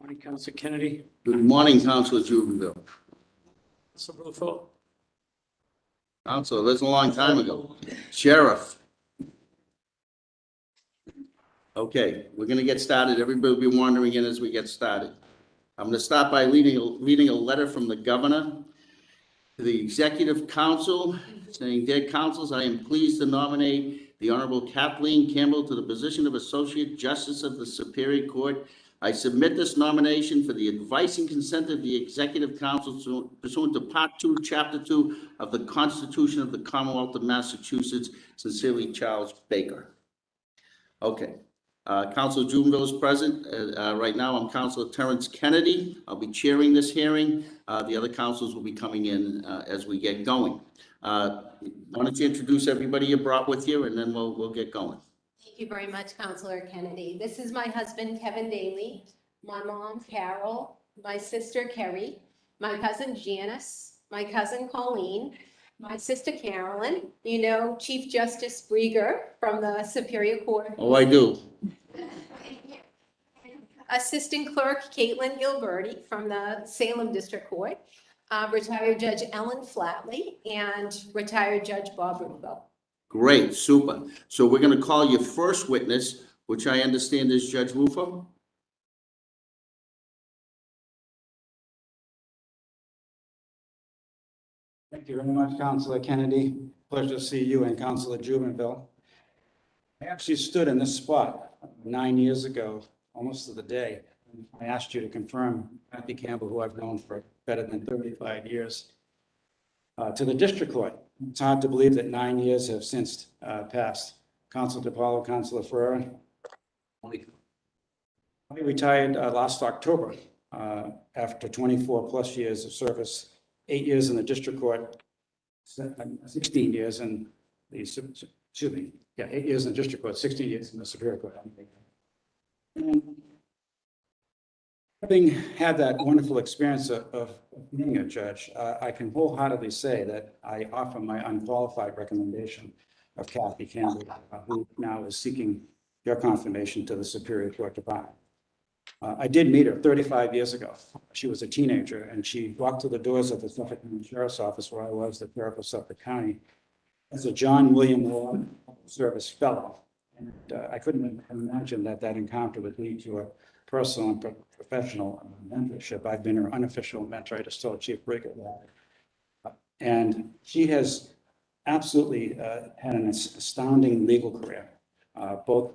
Morning, Counsel Kennedy. Good morning, Counsel Jubenville. Counsel Rufo. Counsel, that's a long time ago. Sheriff. Okay, we're going to get started. Everybody will be wandering in as we get started. I'm going to start by reading a letter from the governor to the Executive Council saying, "Dear councils, I am pleased to nominate the Honorable Cathleen Campbell to the position of Associate Justice of the Superior Court. I submit this nomination for the advice and consent of the Executive Council pursuant to Part 2, Chapter 2 of the Constitution of the Commonwealth of Massachusetts. Sincerely, Charles Baker." Okay. Counsel Jubenville is present. Right now, I'm Counselor Terrance Kennedy. I'll be chairing this hearing. The other councils will be coming in as we get going. Why don't you introduce everybody you brought with you, and then we'll get going. Thank you very much, Counselor Kennedy. This is my husband, Kevin Daly, my mom, Carol, my sister, Kerry, my cousin, Janice, my cousin, Colleen, my sister, Carolyn, you know, Chief Justice Brieger from the Superior Court. Oh, I do. Assistant Clerk Caitlin Gilberti from the Salem District Court, retired Judge Ellen Flatley, and retired Judge Bob Rufo. Great, super. So we're going to call your first witness, which I understand is Judge Rufo. Thank you very much, Counselor Kennedy. Pleasure to see you and Counselor Jubenville. I actually stood in this spot 9 years ago, almost to the day. I asked you to confirm Cathleen Campbell, who I've known for better than 35 years, to the district court. It's hard to believe that 9 years have since passed. Counselor DiPaolo, Counselor Ferrera. I retired last October after 24 plus years of service. 8 years in the district court, 16 years in the, 8 years in the district court, 16 years in the Superior Court. And having had that wonderful experience of being a judge, I can wholeheartedly say that I offer my unqualified recommendation of Cathleen Campbell, who now is seeking your confirmation to the Superior Court Department. I did meet her 35 years ago. She was a teenager, and she walked through the doors of the Suffolk County Sheriff's Office, where I was the sheriff of Suffolk County, as a John William Ward Service Fellow. And I couldn't imagine that encounter would lead to a personal and professional mentorship. I've been her unofficial mentor. I just told Chief Brigger that. And she has absolutely had an astounding legal career, both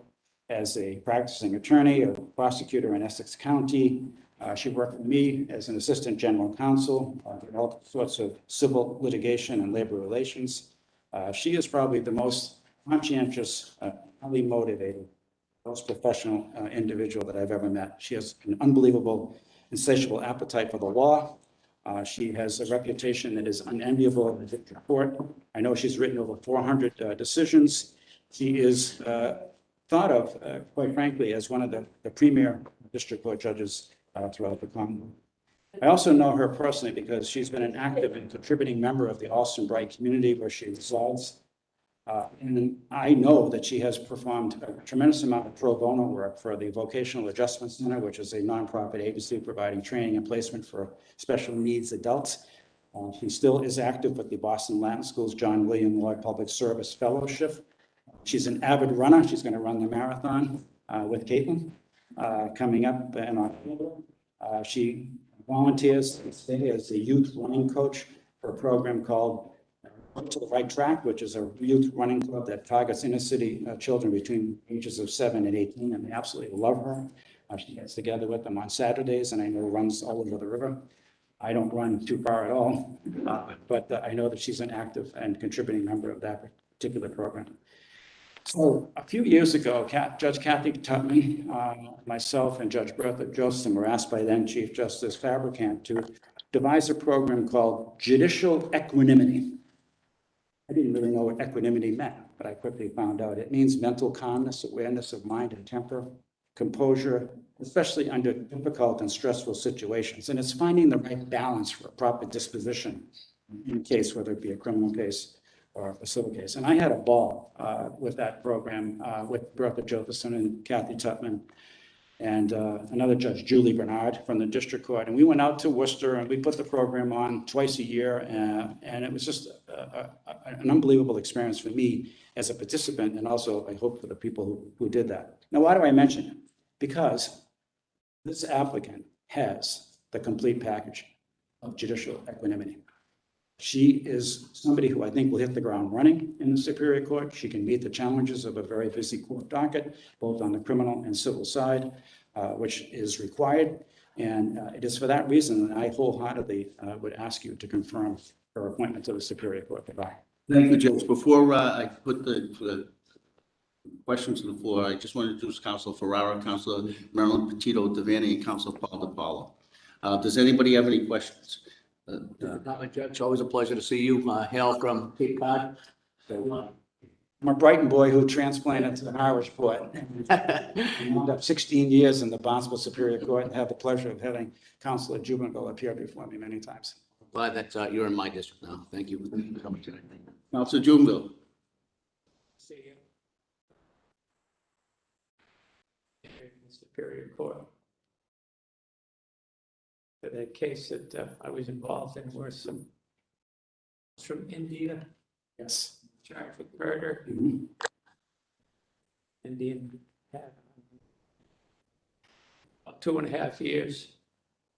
as a practicing attorney, a prosecutor in Essex County. She worked with me as an assistant general counsel in all sorts of civil litigation and labor relations. She is probably the most conscientious, highly motivated, most professional individual that I've ever met. She has an unbelievable, insatiable appetite for the law. She has a reputation that is unenviable in the district court. I know she's written over 400 decisions. She is thought of, quite frankly, as one of the premier district court judges throughout the Commonwealth. I also know her personally because she's been an active and contributing member of the Alston Bright community where she resides. And I know that she has performed a tremendous amount of pro bono work for the Vocational Adjustment Center, which is a nonprofit agency providing training and placement for special needs adults. She still is active with the Boston Latin School's John William Ward Public Service Fellowship. She's an avid runner. She's going to run the marathon with Caitlin coming up in October. She volunteers as a youth running coach for a program called To the Right Track, which is a youth running club that targets inner city children between ages of 7 and 18, and they absolutely love her. She gets together with them on Saturdays, and I know runs all over the river. I don't run too far at all, but I know that she's an active and contributing member of that particular program. So a few years ago, Judge Cathleen Tutman, myself, and Judge Bertha Joseph were asked by then Chief Justice Fabricant to devise a program called Judicial Equanimity. I didn't really know what equanimity meant, but I quickly found out it means mental calmness, awareness of mind and temper, composure, especially under difficult and stressful situations. And it's finding the right balance for a proper disposition in a case, whether it be a criminal case or a civil case. And I had a ball with that program with Bertha Josephson and Kathy Tutman. and another judge, Julie Bernard, from the district court. And we went out to Worcester and we put the program on twice a year. And it was just an unbelievable experience for me as a participant, and also I hope for the people who did that. Now, why do I mention it? Because this applicant has the complete package of judicial equanimity. She is somebody who I think will hit the ground running in the Superior Court. She can meet the challenges of a very busy court docket, both on the criminal and civil side, which is required. And it is for that reason that I wholeheartedly would ask you to confirm her appointment to the Superior Court. Goodbye. Thank you, Judge. Before I put the questions to the floor, I just want to introduce Counsel Ferrara, Counsel Marilyn Petito Devaney, and Counsel Paul DiPaolo. Does anybody have any questions? Not my judge, always a pleasure to see you. Hail from Cape Cod. So, I'm a Brighton boy who transplanted to the Harwichport. I wound up 16 years in the Barnstable Superior Court and had the pleasure of having Counselor Jubenville appear before me many times. glad that you're in my district now. Thank you for coming today. Counsel Jubenville. See you. In the Superior Court. The case that I was involved in were some from India, Yes. charged with murder. Mhm. Indian had about 2.5 years.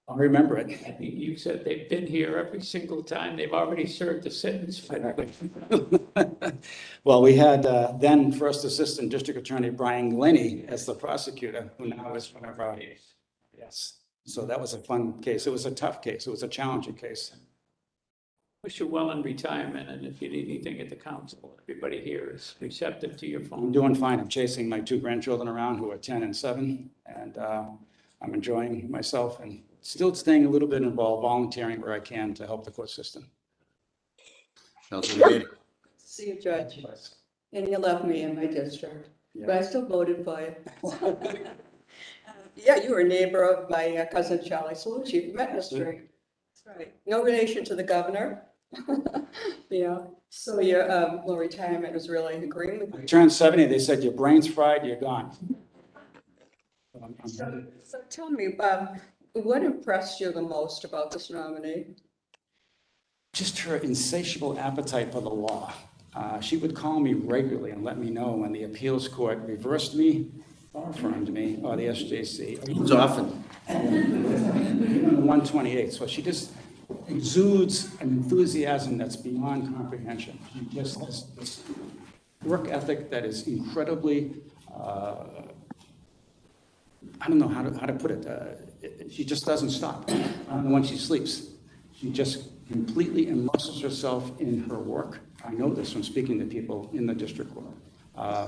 I remember it. I think you said they've been here every single time. They've already served a sentence. Well, we had then First Assistant District Attorney Brian Glennie as the prosecutor, who now is one of our, yes. So that was a fun case. It was a tough case. It was a challenging case. Wish you well in retirement, and if you need anything at the council, everybody here is receptive to your I'm phone. doing fine. I'm chasing my 2 grandchildren around who are 10 and 7, and I'm enjoying myself and still staying a little bit involved, volunteering where I can to help the court system. Counsel Devaney. See you, Judge. And you love me in my district, but I still voted for you. Yeah, you were a neighbor of my cousin Charlie Salucci from Etna Street. That's right. No relation to the governor. Yeah, so your retirement was really agreeing with I me. turned 70, they said, your brain's fried, you're gone. So tell me, what impressed you the most about this nominee? Just her insatiable appetite for the law. She would call me regularly and let me know when the appeals court reversed me or affirmed me, or the SJC. It's often. 128. So she just exudes an enthusiasm that's beyond comprehension. She just has this work ethic that is incredibly, I don't know how to put it. She just doesn't stop. When she sleeps, she just completely immerses herself in her work. I know this from speaking to people in the district court.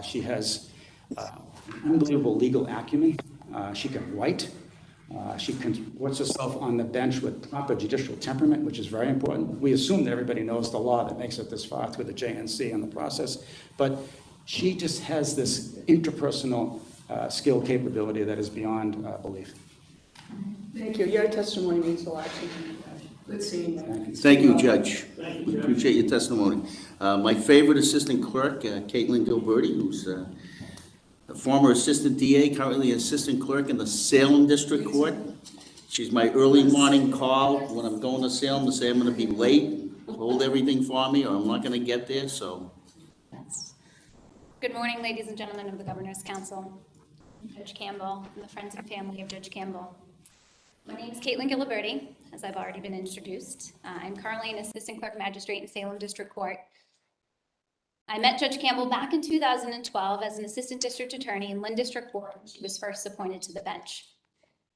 She has unbelievable legal acumen. She can write. She puts herself on the bench with proper judicial temperament, which is very important. We assume that everybody knows the law that makes it this far through the JNC and the process, but she just has this interpersonal skill capability that is beyond belief. Thank you. Your testimony means a lot to me. Good seeing you. Thank you, Judge. We appreciate your testimony. My favorite assistant clerk, Caitlin Gilberti, who's a former assistant DA, currently assistant clerk in the Salem District Court. She's my early morning call when I'm going to Salem to say I'm going to be late, hold everything for me, or I'm not going to get there, so. Good morning, ladies and gentlemen of the Governor's Council, Judge Campbell, and the friends and family of Judge Campbell. My name is Caitlin Gilberti, as I've already been introduced. I'm currently an assistant clerk magistrate in Salem District Court. I met Judge Campbell back in 2012 as an assistant district attorney in Lynn District Court when she was first appointed to the bench.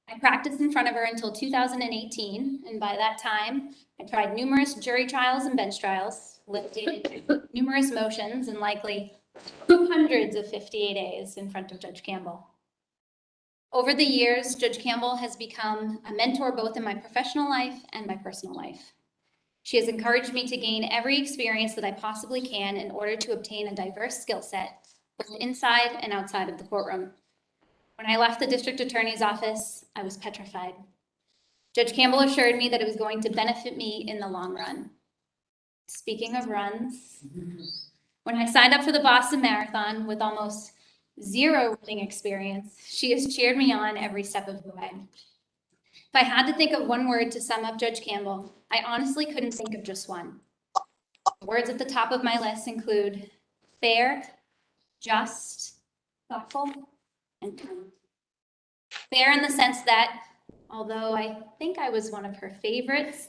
I practiced in front of her until 2018, and by that time, I tried numerous jury trials and bench trials, litigated numerous motions, and likely hundreds of 50A in front of Judge Campbell. Over the years, Judge Campbell has become a mentor both in my professional life and my personal life. She has encouraged me to gain every experience that I possibly can in order to obtain a diverse skill set, both inside and outside of the courtroom. When I left the district attorney's office, I was petrified. Judge Campbell assured me that it was going to benefit me in the long run. Speaking of runs, when I signed up for the Boston Marathon with almost zero running experience, she has cheered me on every step of the way. If I had to think of one word to sum up Judge Campbell, I honestly couldn't think of just one. The words at the top of my list include fair, just, thoughtful, and kind. Fair in the sense that, although I think I was one of her favorites,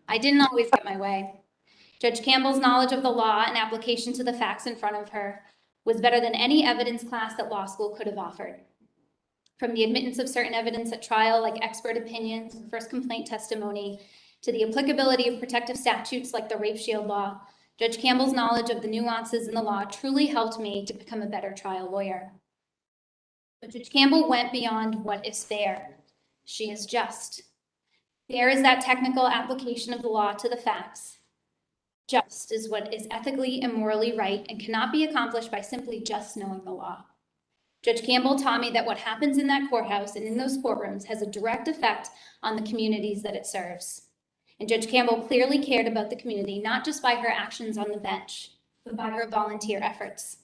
I didn't always get my way. Judge Campbell's knowledge of the law and application to the facts in front of her was better than any evidence class that law school could have offered. From the admittance of certain evidence at trial, like expert opinions, first complaint testimony, to the applicability of protective statutes like the rape shield law, Judge Campbell's knowledge of the nuances in the law truly helped me to become a better trial lawyer. But Judge Campbell went beyond what is fair. She is just. Fair is that technical application of the law to the facts. Just is what is ethically and morally right and cannot be accomplished by simply just knowing the law. Judge Campbell taught me that what happens in that courthouse and in those courtrooms has a direct effect on the communities that it serves. And Judge Campbell clearly cared about the community, not just by her actions on the bench, but by her volunteer efforts.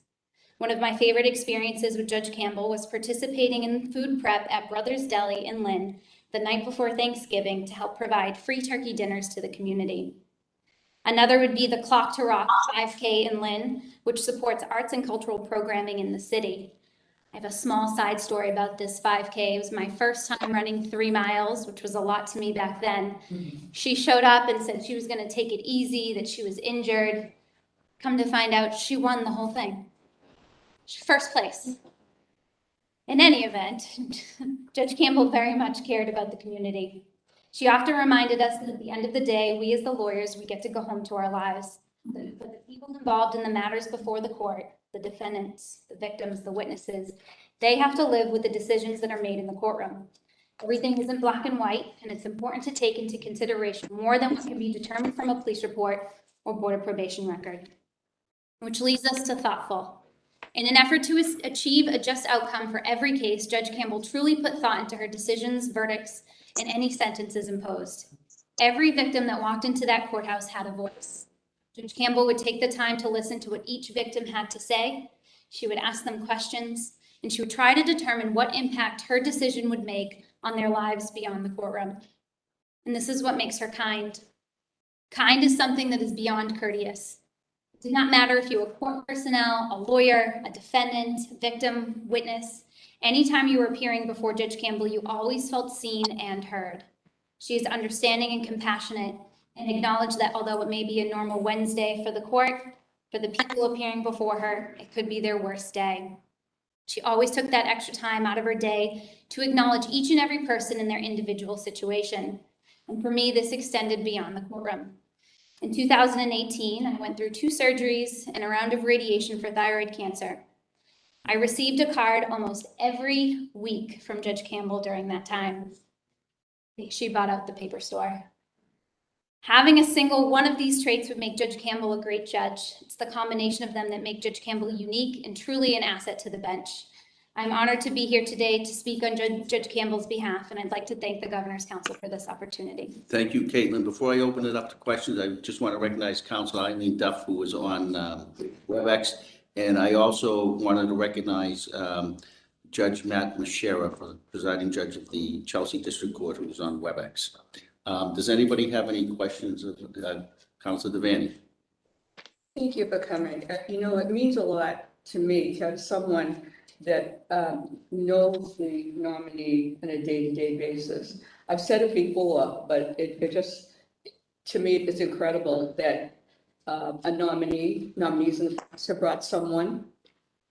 One of my favorite experiences with Judge Campbell was participating in food prep at Brothers Deli in Lynn the night before Thanksgiving to help provide free turkey dinners to the community. Another would be the Clock to Rock 5K in Lynn, which supports arts and cultural programming in the city. I have a small side story about this 5K. It was my first time running 3 miles, which was a lot to me back then. She showed up and said she was going to take it easy, that she was injured. Come to find out, she won the whole thing. First place. In any event, Judge Campbell very much cared about the community. She often reminded us that at the end of the day, we as the lawyers, we get to go home to our lives. But the people involved in the matters before the court, the defendants, the victims, the witnesses, they have to live with the decisions that are made in the courtroom. Everything isn't black and white, and it's important to take into consideration more than what can be determined from a police report or board of probation record. Which leads us to thoughtful. In an effort to achieve a just outcome for every case, Judge Campbell truly put thought into her decisions, verdicts, and any sentences imposed. Every victim that walked into that courthouse had a voice. Judge Campbell would take the time to listen to what each victim had to say. She would ask them questions, and she would try to determine what impact her decision would make on their lives beyond the courtroom. And this is what makes her kind. Kind is something that is beyond courteous. It did not matter if you were court personnel, a lawyer, a defendant, victim, witness. Anytime you were appearing before Judge Campbell, you always felt seen and heard. She is understanding and compassionate, and acknowledge that although it may be a normal Wednesday for the court, for the people appearing before her, it could be their worst day. She always took that extra time out of her day to acknowledge each and every person in their individual situation. And for me, this extended beyond the courtroom. In 2018, I went through 2 surgeries and a round of radiation for thyroid cancer. I received a card almost every week from Judge Campbell during that time. She bought out the paper store. Having a single one of these traits would make Judge Campbell a great judge. It's the combination of them that make Judge Campbell unique and truly an asset to the bench. I'm honored to be here today to speak on Judge Campbell's behalf, and I'd like to thank the Governor's Council for this opportunity. Thank you, Caitlin. Before I open it up to questions, I just want to recognize Counsel Hurley and Duff, who was on WebEx. And I also wanted to recognize Judge Matt Mashera, for the presiding judge of the Chelsea District Court, who was on WebEx. Does anybody have any questions of Counsel Devaney? Thank you for coming. You know, it means a lot to me to have someone that knows the nominee on a day-to-day basis. I've said it before, but it just, to me, it's incredible that nominees in the past have brought someone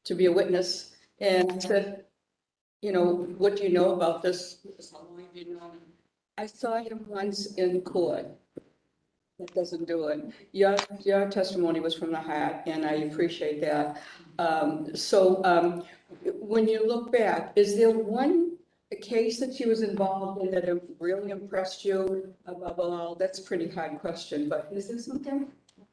to be a witness. And I said, you know, what do you know about this? How long have you known him? I saw him once in court. That doesn't do it. Your testimony was from the heart, and I appreciate that. When you look back, is there one case that she was involved in that really impressed you above all? That's a pretty hard question, but is there something?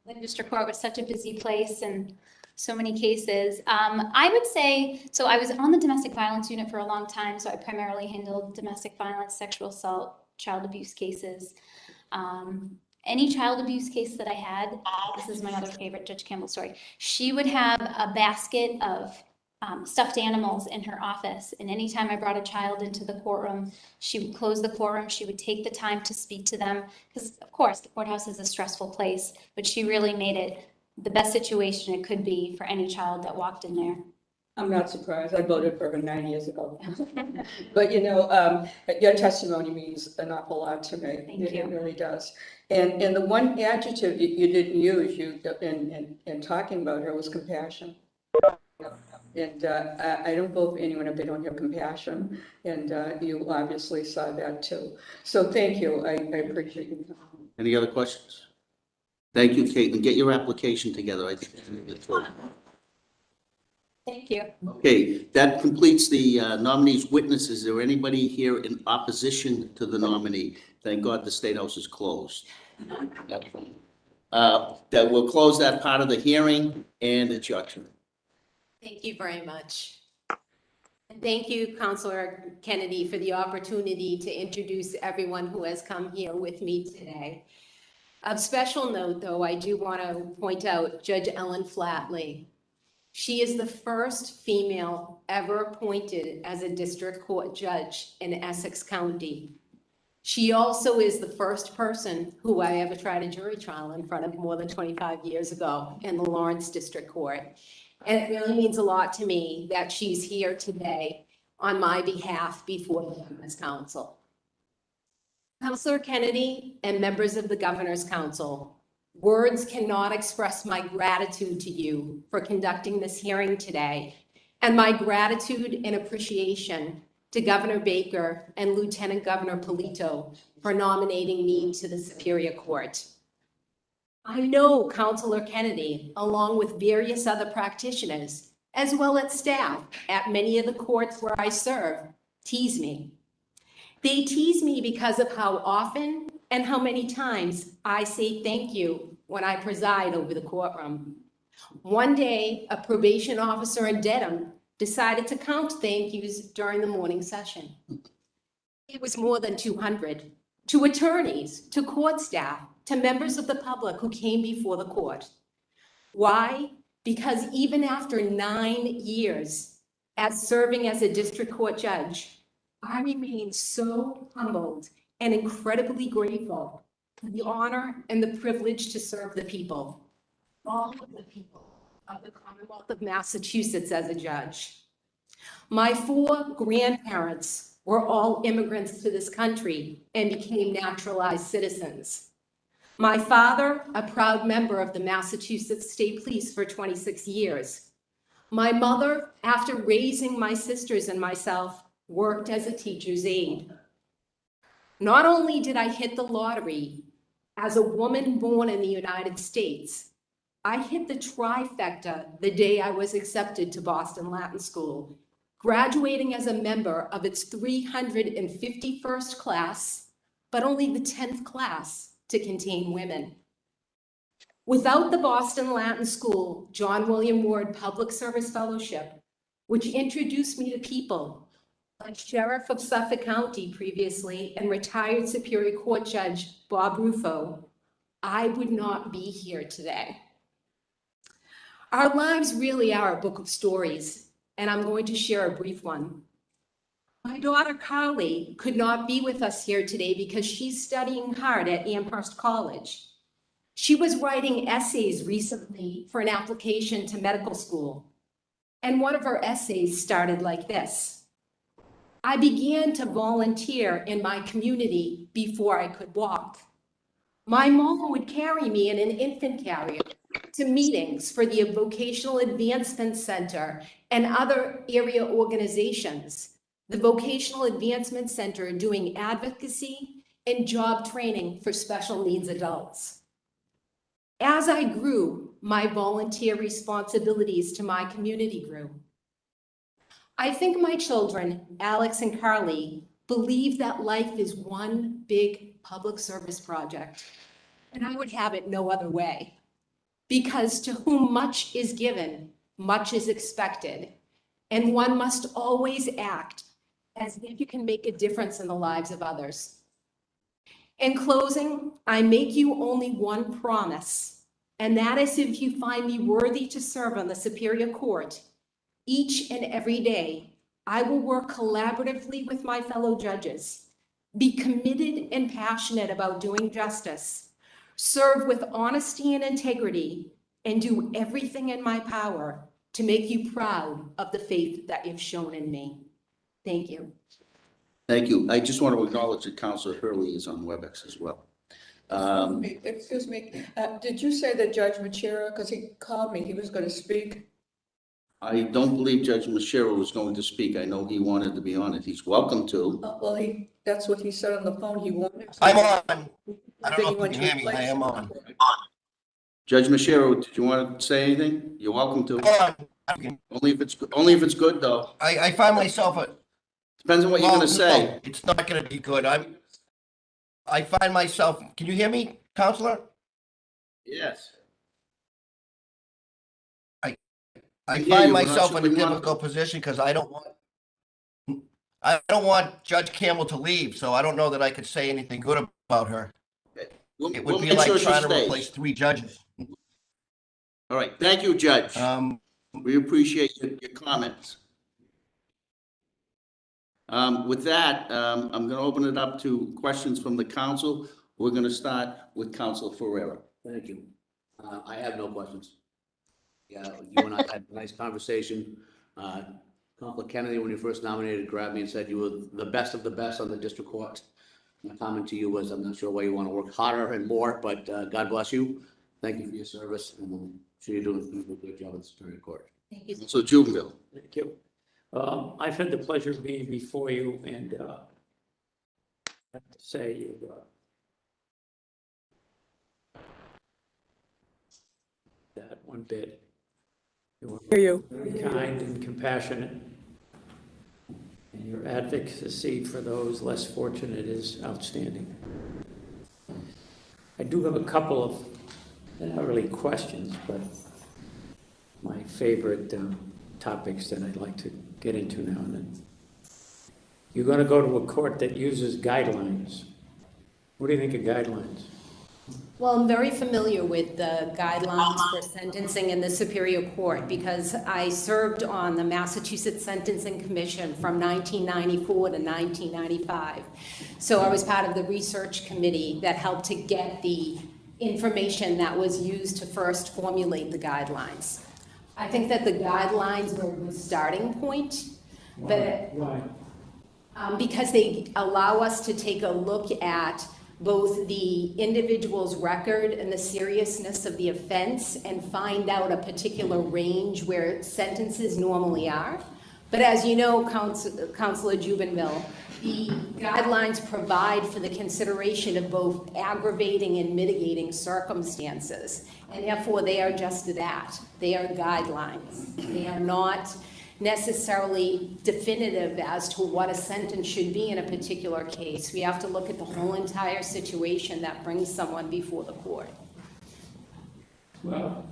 The district court was such a busy place and so many cases. I would say, so I was on the domestic violence unit for a long time, so I primarily handled domestic violence, sexual assault, child abuse cases. Any child abuse case that I had, this is my other favorite Judge Campbell story, she would have a basket of stuffed animals in her office. And anytime I brought a child into the courtroom, she would close the courtroom. She would take the time to speak to them. Because, of course, the courthouse is a stressful place, but she really made it the best situation it could be for any child that walked in there. I'm not surprised. I voted for her 9 years ago. But your testimony means an awful lot to me. Thank you. It really does. And the one adjective you didn't use in talking about her was compassion. And I don't vote for anyone if they don't have compassion. And you obviously saw that too. So thank you. I appreciate you. Any other questions? Thank you, Caitlin. Get your application together. I think it's gonna get through. Thank you. Okay, that completes the nominee's witnesses. Is there anybody here in opposition to the nominee? Thank God the Statehouse is closed. That will close that part of the hearing, and it's your turn. Thank you very much. And thank you, Counselor Kennedy, for the opportunity to introduce everyone who has come here with me today. Of special note, though, I do want to point out Judge Ellen Flatley. She is the first female ever appointed as a district court judge in Essex County. She also is the first person who I ever tried a jury trial in front of more than 25 years ago in the Lawrence District Court. And it really means a lot to me that she's here today on my behalf before the Governor's Council. Counselor Kennedy and members of the Governor's Council, words cannot express my gratitude to you for conducting this hearing today, and my gratitude and appreciation to Governor Baker and Lieutenant Governor Polito for nominating me to the Superior Court. I know Counselor Kennedy, along with various other practitioners, as well as staff at many of the courts where I serve, tease me. They tease me because of how often and how many times I say thank you when I preside over the courtroom. One day, a probation officer in Dedham decided to count thank yous during the morning session. It was more than 200, to attorneys, to court staff, to members of the public who came before the court. Why? Because even after 9 years as serving as a district court judge, I remain so humbled and incredibly grateful for the honor and the privilege to serve the people, all of the people of the Commonwealth of Massachusetts as a judge. My 4 grandparents were all immigrants to this country and became naturalized citizens. My father, a proud member of the Massachusetts State Police for 26 years. My mother, after raising my sisters and myself, worked as a teacher's aide. Not only did I hit the lottery as a woman born in the United States, I hit the trifecta the day I was accepted to Boston Latin School, graduating as a member of its 351st class, but only the 10th class to contain women. Without the Boston Latin School John William Ward Public Service Fellowship, which introduced me to people like Sheriff of Suffolk County previously and retired Superior Court Judge Bob Rufo, I would not be here today. Our lives really are a book of stories, and I'm going to share a brief one. My daughter Carly could not be with us here today because she's studying hard at Amherst College. She was writing essays recently for an application to medical school, and one of her essays started like this. I began to volunteer in my community before I could walk. My mom would carry me in an infant carrier to meetings for the Vocational Advancement Center and other area organizations. The Vocational Advancement Center doing advocacy and job training for special needs adults. As I grew, my volunteer responsibilities to my community grew. I think my children, Alex and Carly, believe that life is one big public service project, and I would have it no other way. Because to whom much is given, much is expected, and one must always act as if you can make a difference in the lives of others. In closing, I make you only one promise, and that is if you find me worthy to serve on the Superior Court, Each and every day, I will work collaboratively with my fellow judges, be committed and passionate about doing justice, serve with honesty and integrity, and do everything in my power to make you proud of the faith that you've shown in me. Thank you. Thank you. I just want to acknowledge that Counselor Hurley is on WebEx as well. Excuse me, did you say that Judge Machero, because he called me, he was going to speak? I don't believe Judge Machero was going to speak. I know he wanted to be on it. He's welcome to. Well, that's what he said on the phone, he wanted to. I'm on. I Then don't he know went if to you can hear me. I am on. Judge Machero, did you want to say anything? You're welcome to. I'm on. Only if it's good, though. I find myself a. Depends on what you're Well, going to say. no, it's not going to be good. I find myself. Can you hear me, Counselor? Yes. I hear find you. We're not myself sure in a we want- difficult position because I don't want Judge Campbell to leave, so I don't know that I could say anything good about her. We'll It would be make like sure she trying to stays. replace 3 judges. All right. Thank you, Judge. We appreciate your comments. With that, I'm going to open it up to questions from the council. We're going to start with Counsel Ferreira. Thank you. I have no questions. Yeah, you and I had a nice conversation. Counselor Kennedy, when you first nominated, grabbed me and said you were the best of the best on the district court. My comment to you was, I'm not sure why you want to work harder and more, but God bless you. Thank you for your service, and I'm sure you're doing a good job in the Superior Court. Thank you. So Jubenville. Thank you. I've had the pleasure of being before you, and I have to say you that one bit. You were very kind and compassionate, and your advocacy for those less fortunate is outstanding. I do have a couple of, they're not really questions, but my favorite topics that I'd like to get into now and then. You're going to go to a court that uses guidelines. What do you think of guidelines? Well, I'm very familiar with the guidelines for sentencing in the Superior Court because I served on the Massachusetts Sentencing Commission from 1994 to 1995. So I was part of the research committee that helped to get the information that was used to first formulate the guidelines. I think that the guidelines are a good starting point, but because they allow us to take a look at both the individual's record and the seriousness of the offense and find out a particular range where sentences normally are. But as you know, Councilor Jubenville, the guidelines provide for the consideration of both aggravating and mitigating circumstances. And therefore, they are just that. They are guidelines. They are not necessarily definitive as to what a sentence should be in a particular case. We have to look at the whole entire situation that brings someone before the court. Well,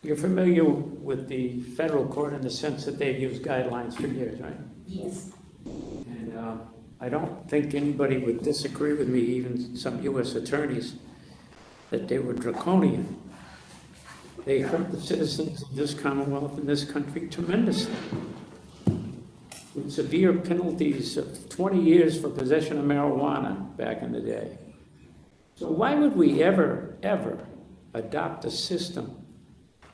you're familiar with the federal court in the sense that they've used guidelines for years, right? Yes. And I don't think anybody would disagree with me, even some U.S. attorneys, that they were draconian. They hurt the citizens of this Commonwealth and this country tremendously. With severe penalties of 20 years for possession of marijuana back in the day. So why would we ever adopt a system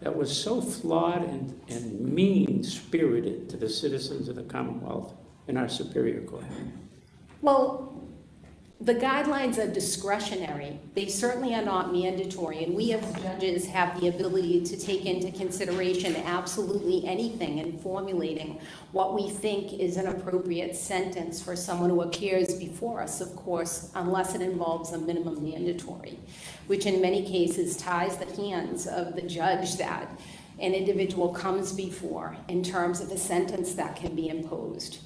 that was so flawed and mean-spirited to the citizens of the Commonwealth in our Superior Court? Well, the guidelines are discretionary. They certainly are not mandatory, and we as judges have the ability to take into consideration absolutely anything in formulating what we think is an appropriate sentence for someone who appears before us, of course, unless it involves a minimum mandatory, which in many cases ties the hands of the judge that an individual comes before in terms of the sentence that can be imposed.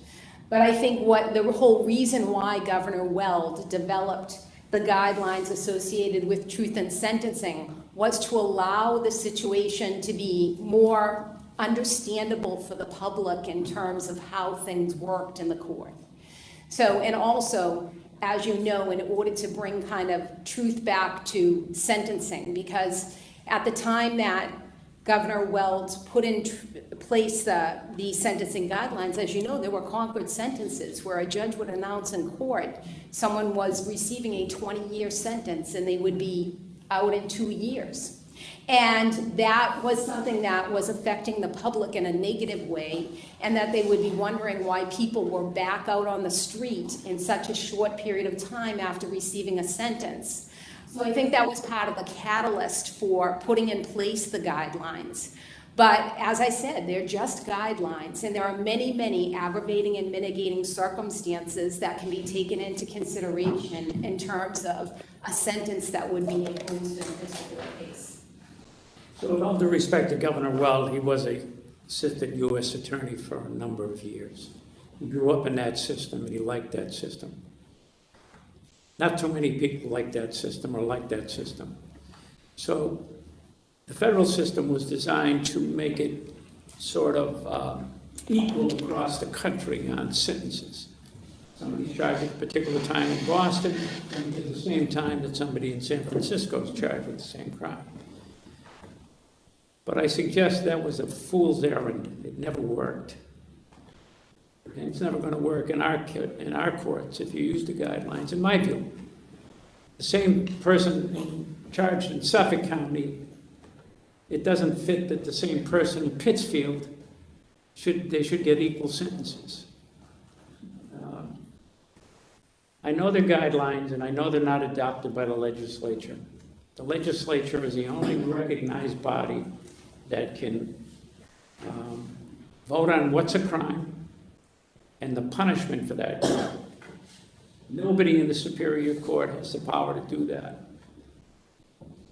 But I think what the whole reason why Governor Weld developed the guidelines associated with truth in sentencing was to allow the situation to be more understandable for the public in terms of how things worked in the court. So, and also, as you know, in order to bring kind of truth back to sentencing, because at the time that Governor Wells put in place the sentencing guidelines, as you know, there were Concord sentences where a judge would announce in court someone was receiving a 20-year sentence and they would be out in 2 years. And that was something that was affecting the public in a negative way, and that they would be wondering why people were back out on the street in such a short period of time after receiving a sentence. So I think that was part of the catalyst for putting in place the guidelines. But as I said, they're just guidelines, and there are many, many aggravating and mitigating circumstances that can be taken into consideration in terms of a sentence that would be imposed in this particular case. So with all due respect to Governor Weld, he was a assistant U.S. attorney for a number of years. He grew up in that system and he liked that system. Not too many people like that system or like that system. So the federal system was designed to make it sort of equal across the country on sentences. Somebody's charged at a particular time in Boston and at the same time that somebody in San Francisco is charged with the same crime. But I suggest that was a fool's errand. It never worked. And it's never going to work in our courts if you use the guidelines, in my view. The same person charged in Suffolk County, it doesn't fit that the same person in Pittsfield they should get equal sentences. I know they're guidelines, and I know they're not adopted by the legislature. The legislature is the only recognized body that can vote on what's a crime and the punishment for that crime. Nobody in the Superior Court has the power to do that.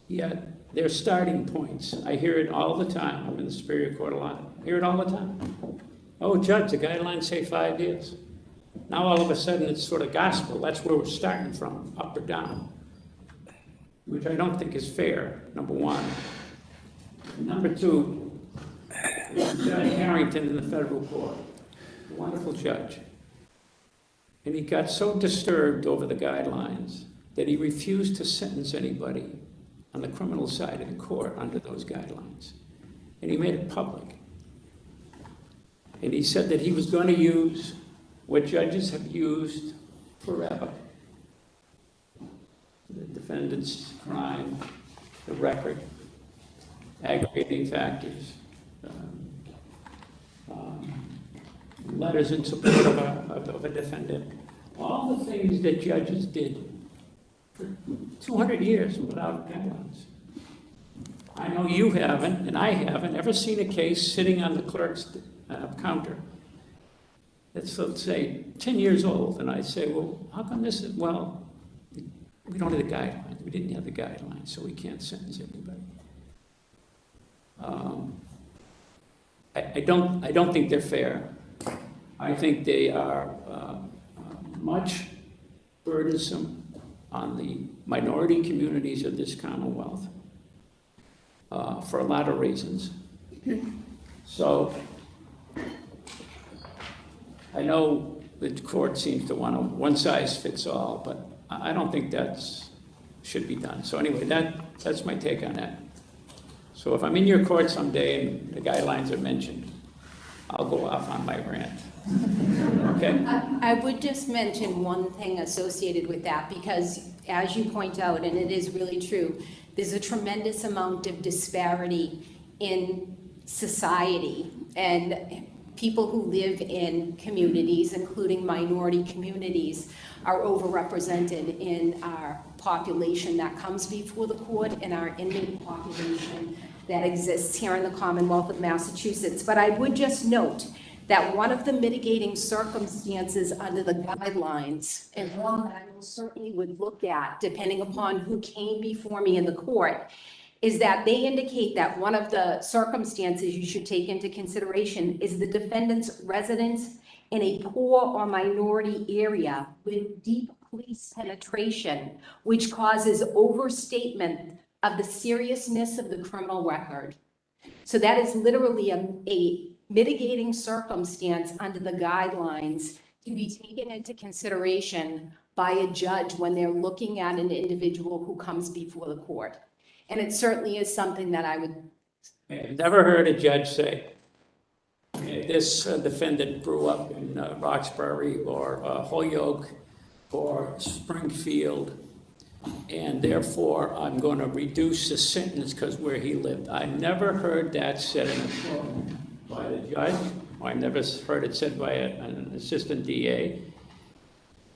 Yet, their starting points, I hear it all the time. I'm in the Superior Court a lot. I hear it all the time. Oh, Judge, the guidelines say 5 years. Now all of a sudden it's sort of gospel. That's where we're starting from, up or down, which I don't think is fair, number one. Number two, Judge Harrington in the federal court, a wonderful judge. And he got so disturbed over the guidelines that he refused to sentence anybody on the criminal side of the court under those guidelines. And he made it public. And he said that he was going to use what judges have used forever. The defendant's crime, the record, aggravating factors, letters in support of a defendant, all the things that judges did for 200 years without guidelines. I know you haven't, and I haven't, ever seen a case sitting on the clerk's counter that's, let's say, 10 years old, and I say, well, how come this is, well, we don't have the guidelines. We didn't have the guidelines, so we can't sentence anybody. I don't think they're fair. I think they are much burdensome on the minority communities of this Commonwealth for a lot of reasons. So I know the court seems to want a one-size-fits-all, but I don't think that's should be done. So anyway, that's my take on that. So if I'm in your court someday and the guidelines are mentioned, I'll go off on my rant. Okay? I would just mention one thing associated with that, because as you point out, and it is really true, there's a tremendous amount of disparity in society, and people who live in communities, including minority communities, are overrepresented in our population that comes before the court and our inmate population that exists here in the Commonwealth of Massachusetts. But I would just note that one of the mitigating circumstances under the guidelines, and one that I certainly would look at depending upon who came before me in the court, is that they indicate that one of the circumstances you should take into consideration is the defendant's residence in a poor or minority area with deep police penetration, which causes overstatement of the seriousness of the criminal record. So that is literally a mitigating circumstance under the guidelines to be taken into consideration by a judge when they're looking at an individual who comes before the court. And it certainly is something that I would I've never heard a judge say, this defendant grew up in Roxbury or Holyoke or Springfield, and therefore I'm going to reduce the sentence because where he lived. I never heard that said in a court by the judge, or I never heard it said by an assistant DA,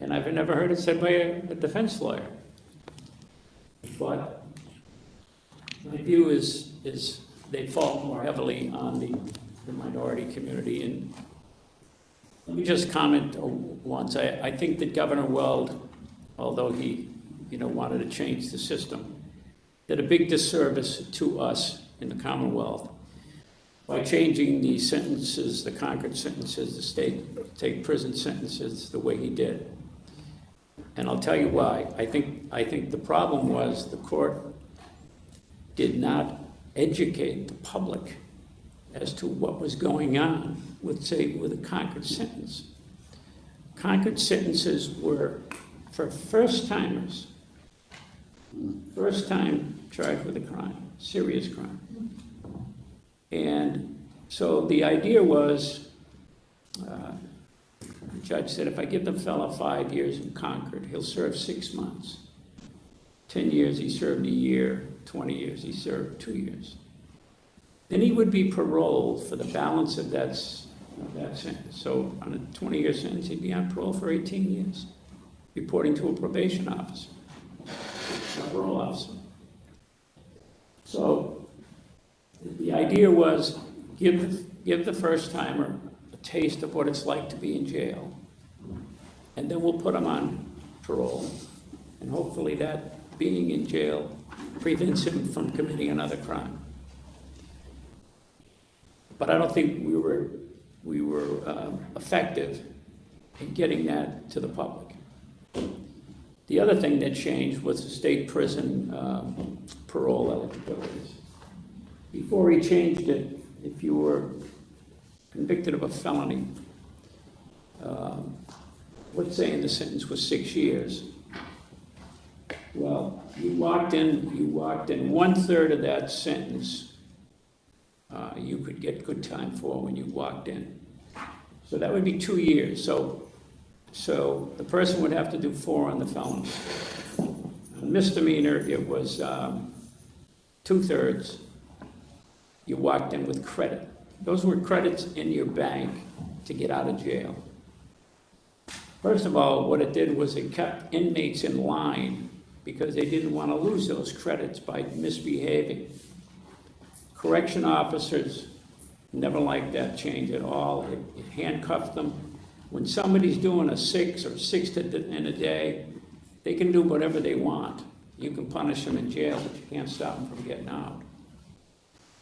and I've never heard it said by a defense lawyer. But my view is they fall more heavily on the minority community. And let me just comment once. I think that Governor Weld, although he wanted to change the system, did a big disservice to us in the Commonwealth by changing the sentences, the Concord sentences, the state prison sentences the way he did. And I'll tell you why. I think the problem was the court did not educate the public as to what was going on with, say, with a Concord sentence. Concord sentences were for first-timers, first time charged with a crime, serious crime. And so the idea was, the judge said, if I give the fellow 5 years in Concord, he'll serve 6 months. 10 years, he served a year. 20 years, he served 2 years. Then he would be paroled for the balance of that sentence. So on a 20-year sentence, he'd be on parole for 18 years, reporting to a probation officer, a parole officer. So the idea was give the first-timer a taste of what it's like to be in jail, and then we'll put him on parole. And hopefully that being in jail prevents him from committing another crime. But I don't think we were effective in getting that to the public. The other thing that changed was the state prison parole eligibilities. Before he changed it, if you were convicted of a felony, let's say the sentence was 6 years. Well, you walked in 1/3 of that sentence you could get good time for when you walked in. So that would be 2 years. So the person would have to do 4 on the felony. On misdemeanor, it was 2/3. You walked in with credit. Those were credits in your bank to get out of jail. First of all, what it did was it kept inmates in line because they didn't want to lose those credits by misbehaving. Correction officers never liked that change at all. It handcuffed them. When somebody's doing a 6 or 6 in a day, they can do whatever they want. You can punish them in jail, but you can't stop them from getting out.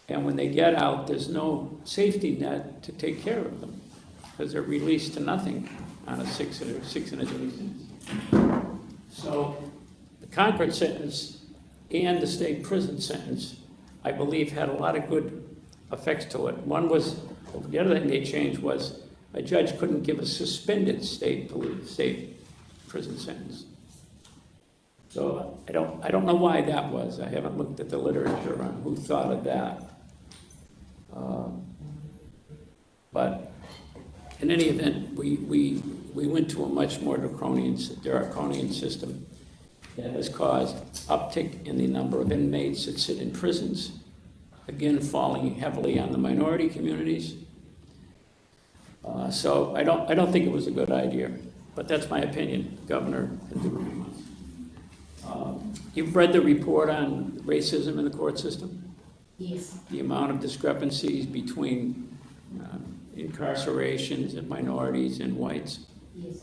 And when they get out, there's no safety net to take care of them because they're released to nothing on a 6 in a day sentence. So the Concord sentence and the state prison sentence, I believe, had a lot of good effects to it. One was, the other thing they changed was a judge couldn't give a suspended state prison sentence. So I don't know why that was. I haven't looked at the literature on who thought of that. But in any event, we went to a much more draconian system that has caused uptick in the number of inmates that sit in prisons, again falling heavily on the minority communities. So I don't think it was a good idea, but that's my opinion. Governor can do what he wants. You've read the report on racism in the court system? Yes. The amount of discrepancies between incarcerations of minorities and whites. Yes.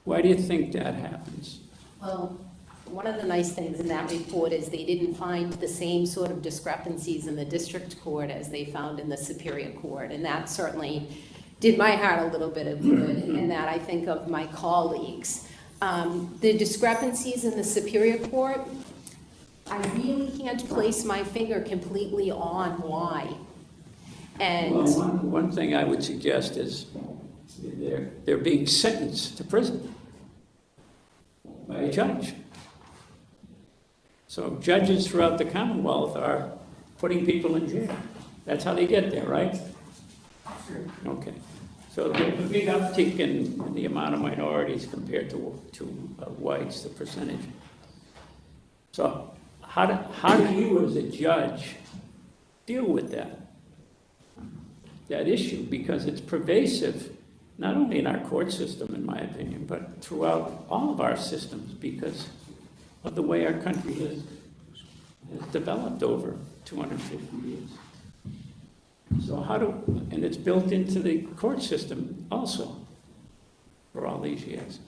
Why do you think that happens? Well, one of the nice things in that report is they didn't find the same sort of discrepancies in the district court as they found in the Superior Court, and that certainly did my heart a little bit of good, and that I think of my colleagues. The discrepancies in the Superior Court, I really can't place my finger completely on why. And Well, one thing I would suggest is they're being sentenced to prison by a judge. So judges throughout the Commonwealth are putting people in jail. That's how they get there, right? Okay. So there's a big uptick in the amount of minorities compared to whites, the percentage. So how do you as a judge deal with that issue? Because it's pervasive, not only in our court system, in my opinion, but throughout all of our systems because of the way our country has developed over 250 years. So and it's built into the court system also for all these years.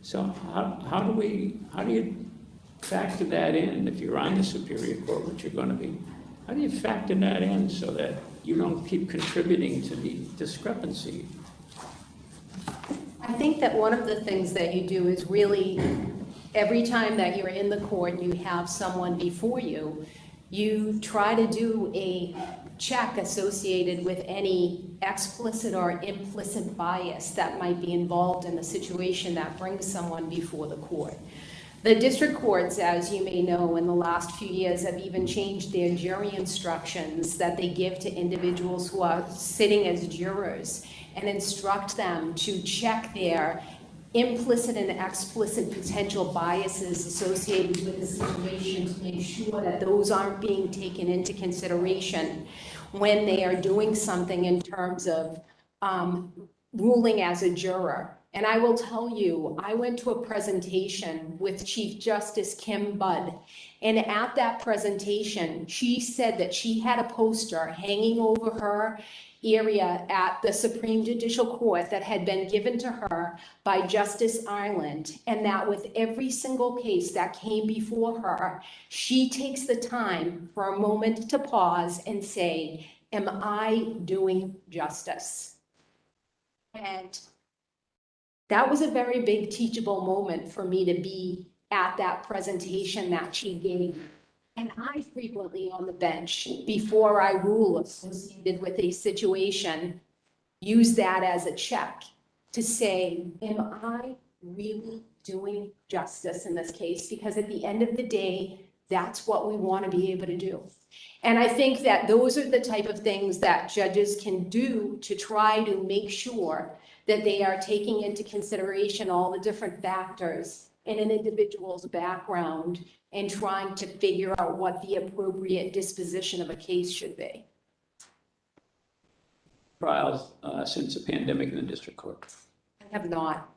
So how do you factor that in if you're on the Superior Court, which you're going to be? How do you factor that in so that you don't keep contributing to the discrepancy? I think that one of the things that you do is really, every time that you're in the court and you have someone before you, you try to do a check associated with any explicit or implicit bias that might be involved in the situation that brings someone before the court. The district courts, as you may know, in the last few years have even changed their jury instructions that they give to individuals who are sitting as jurors and instruct them to check their implicit and explicit potential biases associated with the situation to make sure that those aren't being taken into consideration when they are doing something in terms of ruling as a juror. And I will tell you, I went to a presentation with Chief Justice Kim Budd, and at that presentation, she said that she had a poster hanging over her area at the Supreme Judicial Court that had been given to her by Justice Ireland, and that with every single case that came before her, she takes the time for a moment to pause and say, am I doing justice? And that was a very big teachable moment for me to be at that presentation that she gave. And I frequently on the bench, before I rule associated with a situation, use that as a check to say, am I really doing justice in this case? Because at the end of the day, that's what we want to be able to do. And I think that those are the type of things that judges can do to try to make sure that they are taking into consideration all the different factors in an individual's background and trying to figure out what the appropriate disposition of a case should be. Trials since the pandemic in the district court? I have not.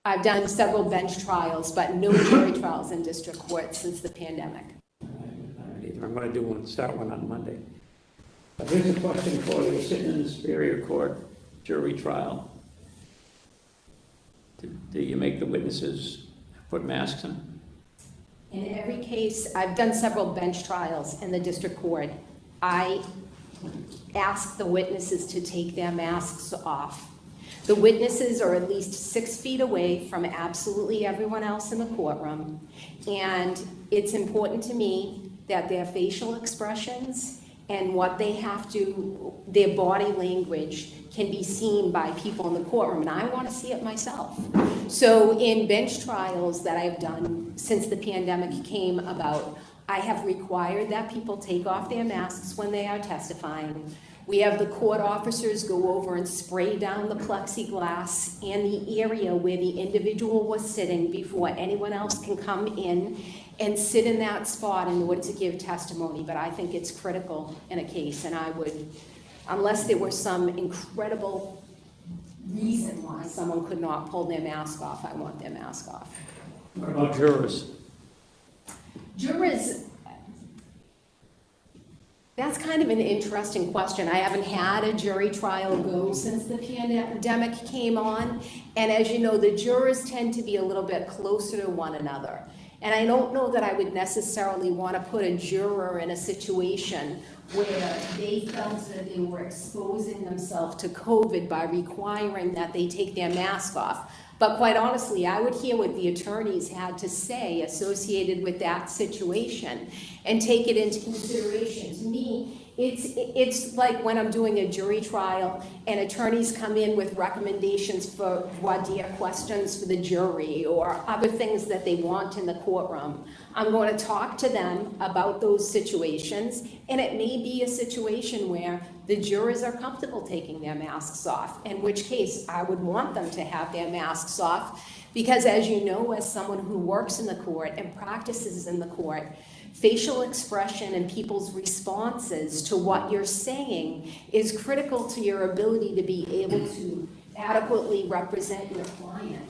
I've done several bench trials, but no jury trials in district court since the pandemic. Either. I'm going to start one on Monday. But here's a question for you. Sitting in the Superior Court jury trial, do you make the witnesses put masks on? In every case, I've done several bench trials in the district court. I ask the witnesses to take their masks off. The witnesses are at least 6 feet away from absolutely everyone else in the courtroom. And it's important to me that their facial expressions and what they have to, their body language can be seen by people in the courtroom, and I want to see it myself. So in bench trials that I've done since the pandemic came about, I have required that people take off their masks when they are testifying. We have the court officers go over and spray down the plexiglass and the area where the individual was sitting before anyone else can come in and sit in that spot in order to give testimony. But I think it's critical in a case, and I would, unless there was some incredible reason why someone could not pull their mask off, I want their mask off. What about jurors? Jurors, that's kind of an interesting question. I haven't had a jury trial go since the pandemic came on. And as you know, the jurors tend to be a little bit closer to one another. And I don't know that I would necessarily want to put a juror in a situation where they felt that they were exposing themselves to COVID by requiring that they take their mask off. But quite honestly, I would hear what the attorneys had to say associated with that situation and take it into consideration. To me, It's like when I'm doing a jury trial and attorneys come in with recommendations for voir dire questions for the jury or other things that they want in the courtroom. I'm going to talk to them about those situations, and it may be a situation where the jurors are comfortable taking their masks off, in which case I would want them to have their masks off, because as you know, as someone who works in the court and practices in the court, facial expression and people's responses to what you're saying is critical to your ability to be able to adequately represent your client.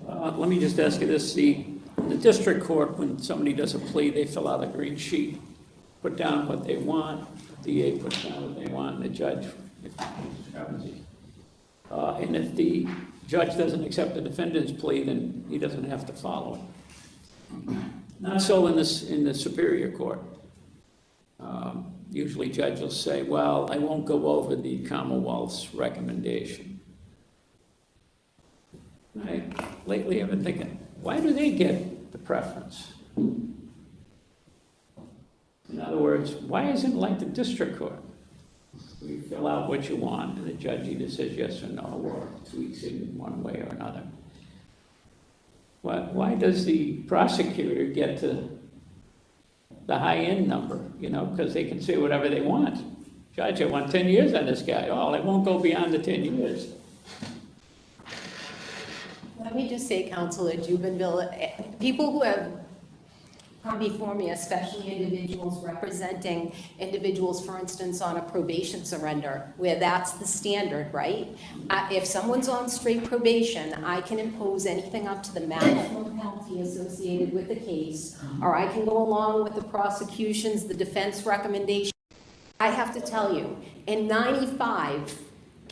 Let me just ask you this, in the district court, when somebody does a plea, they fill out a green sheet, put down what they want, the DA puts down what they want, and the judge, and if the judge doesn't accept the defendant's plea, then he doesn't have to follow it. Not so in the Superior Court. Usually judges will say, well, I won't go over the Commonwealth's recommendation. Lately I've been thinking, why do they get the preference? In other words, why isn't it like the district court? You fill out what you want, and the judge either says yes or no, or tweaks it in one way or another. Why does the prosecutor get to the high-end number, because they can say whatever they want? Judge, I want 10 years on this guy. Oh, I won't go beyond the 10 years. Let me just say, Counselor Jubenville, people who have come before me, especially individuals representing individuals, for instance, on a probation surrender, where that's the standard, right? If someone's on straight probation, I can impose anything up to the maximum penalty associated with the case, or I can go along with the prosecution's, the defense recommendation. I have to tell you, in 95,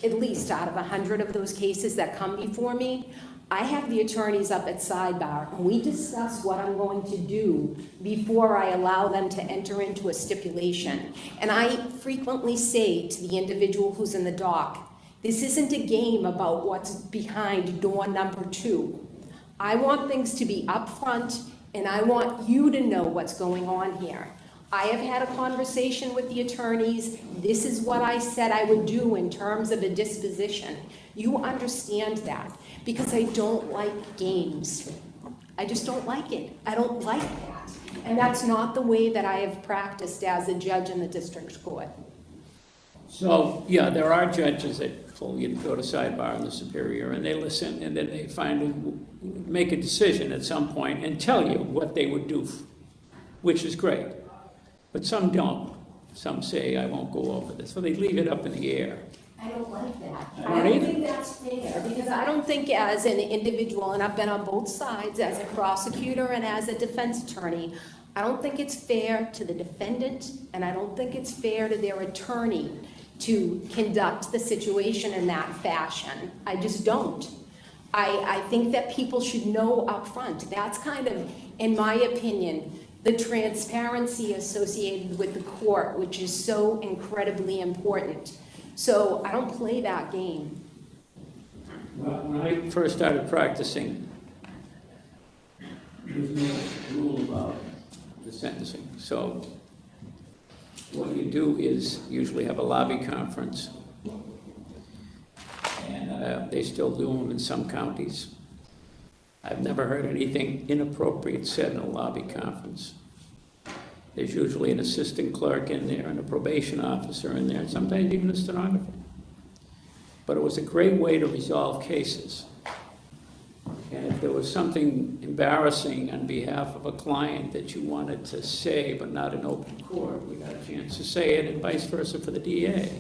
at least out of 100 of those cases that come before me, I have the attorneys up at sidebar, and we discuss what I'm going to do before I allow them to enter into a stipulation. And I frequently say to the individual who's in the dock, this isn't a game about what's behind door number 2. I want things to be upfront, and I want you to know what's going on here. I have had a conversation with the attorneys. This is what I said I would do in terms of a disposition. You understand that, because I don't like games. I just don't like it. I don't like that. And that's not the way that I have practiced as a judge in the district court. So, yeah, there are judges that go to sidebar in the Superior, and they listen, and then they make a decision at some point and tell you what they would do, which is great. But some don't. Some say, I won't go over this. So they leave it up in the air. I don't like that. I don't either. think that's fair, because I don't think as an individual, and I've been on both sides as a prosecutor and as a defense attorney, I don't think it's fair to the defendant, and I don't think it's fair to their attorney to conduct the situation in that fashion. I just don't. I think that people should know up front. That's kind of, in my opinion, the transparency associated with the court, which is so incredibly important. So I don't play that game. Well, when I first started practicing, there was no rule about the sentencing. So what you do is usually have a lobby conference, and they still do them in some counties. I've never heard anything inappropriate said in a lobby conference. There's usually an assistant clerk in there and a probation officer in there, and sometimes even a stenographer. But it was a great way to resolve cases. And if there was something embarrassing on behalf of a client that you wanted to say, but not in open court, we got a chance to say it, and vice versa for the DA.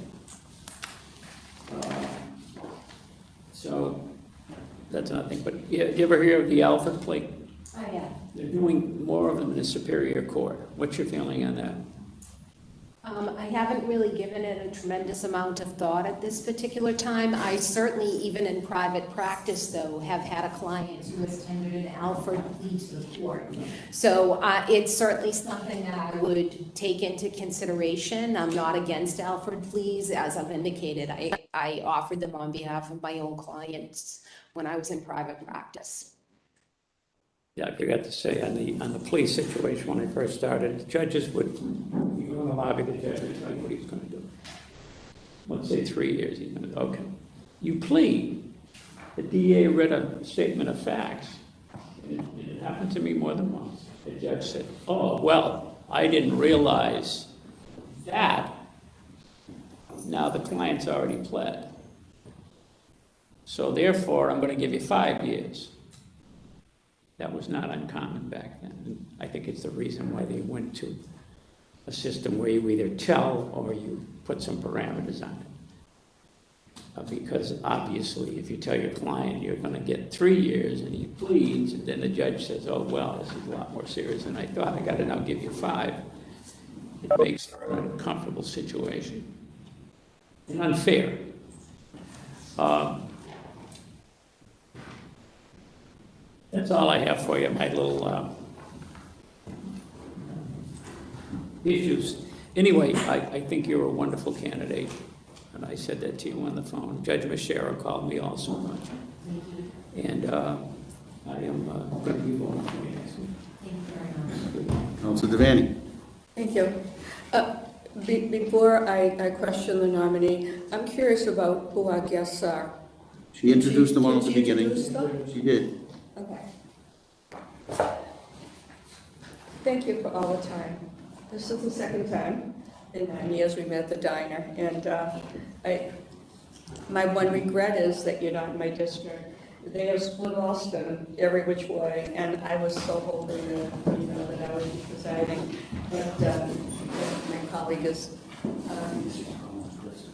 So that's nothing. But do you ever hear of the Alfred plea? Oh, yeah. They're doing more of them in the Superior Court. What's your feeling on that? I haven't really given it a tremendous amount of thought at this particular time. I certainly, even in private practice, though, have had a client who has tendered an Alfred plea to the court. So it's certainly something that I would take into consideration. I'm not against Alfred pleas. As I've indicated, I offered them on behalf of my own clients when I was in private practice. Yeah, I forgot to say, on the police situation, when I first started, the judges would, you go in the lobby, the judge would tell you what he's gonna do. Let's say 3 years, he's gonna, okay. You plead, the DA read a statement of facts, and it happened to me more than once. The judge said, oh, well, I didn't realize that. Now the client's already pled. So therefore, I'm gonna give you 5 years. That was not uncommon back then. And I think it's the reason why they went to a system where you either tell or you put some parameters on it. Because obviously, if you tell your client you're going to get 3 years and he pleads, and then the judge says, oh, well, this is a lot more serious than I thought, I got to now give you 5, it makes for an uncomfortable situation and unfair. That's all I have for you, my little issues. Anyway, I think you're a wonderful candidate, and I said that to you on the phone. Judge Machera called me also much. And I am going to be voting for you next week. Thank you very much. Counsel Devaney. Thank you. Before I question the nominee, I'm curious about who our guests are. She introduced them all at the Did you beginning. introduce them? She did. Okay. Thank you for all the time. This is the second time in 9 years we met at the diner, and my one regret is that you're not in my district. They have split Austin every which way, and I was so hoping that, that I would be presiding. But my colleague is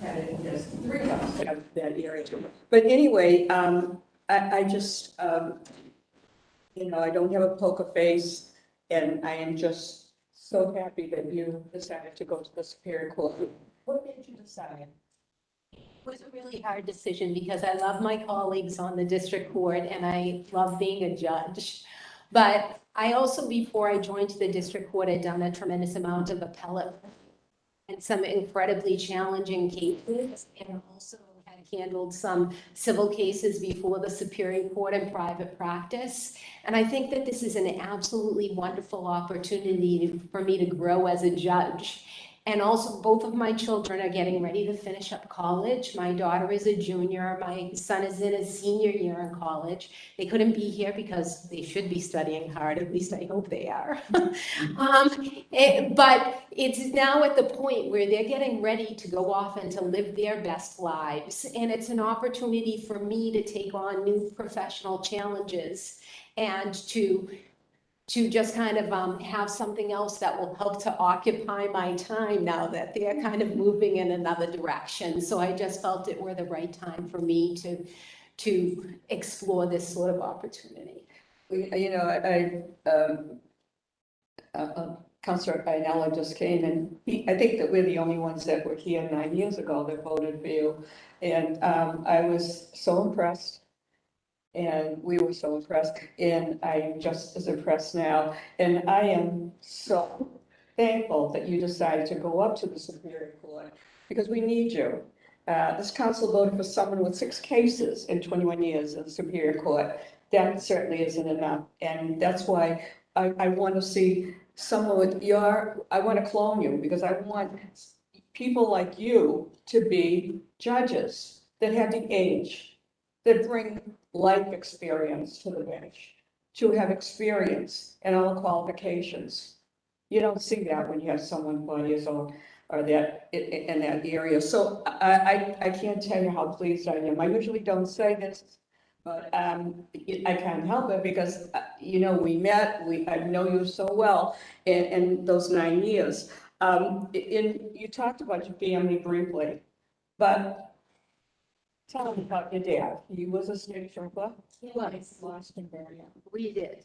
has 3 of us out of that area. But anyway, I just, I don't have a poker face, and I am just so happy that you decided to go to the Superior Court. What made you decide? It was a really hard decision because I love my colleagues on the district court and I love being a judge. But I also, before I joined the district court, had done a tremendous amount of appellate and some incredibly challenging cases, and also had handled some civil cases before the Superior Court in private practice. And I think that this is an absolutely wonderful opportunity for me to grow as a judge. And also, both of my children are getting ready to finish up college. My daughter is a junior. My son is in his senior year in college. They couldn't be here because they should be studying hard. At least I hope they are. But it's now at the point where they're getting ready to go off and to live their best lives. And it's an opportunity for me to take on new professional challenges and to just kind of have something else that will help to occupy my time now that they're kind of moving in another direction. So I just felt it were the right time for me to explore this sort of opportunity. Councilor Ainella just came, and I think that we're the only ones that were here 9 years ago that voted for you. And I was so impressed. And we were so impressed, and I'm just as impressed now. And I am so thankful that you decided to go up to the Superior Court, because we need you. This council voted for someone with 6 cases in 21 years in the Superior Court. That certainly isn't enough, and that's why I want to see someone with I want to clone you, because I want people like you to be judges that have the age, that bring life experience to the bench, to have experience and all qualifications. You don't see that when you have someone 40 years old or that in that area. So I can't tell you how pleased I am. I usually don't say this, but I can't help it because, we met, I know you so well in those 9 years. You talked about your family briefly, but tell me about your dad. He was a state trooper. He was. Glastonbury. We did.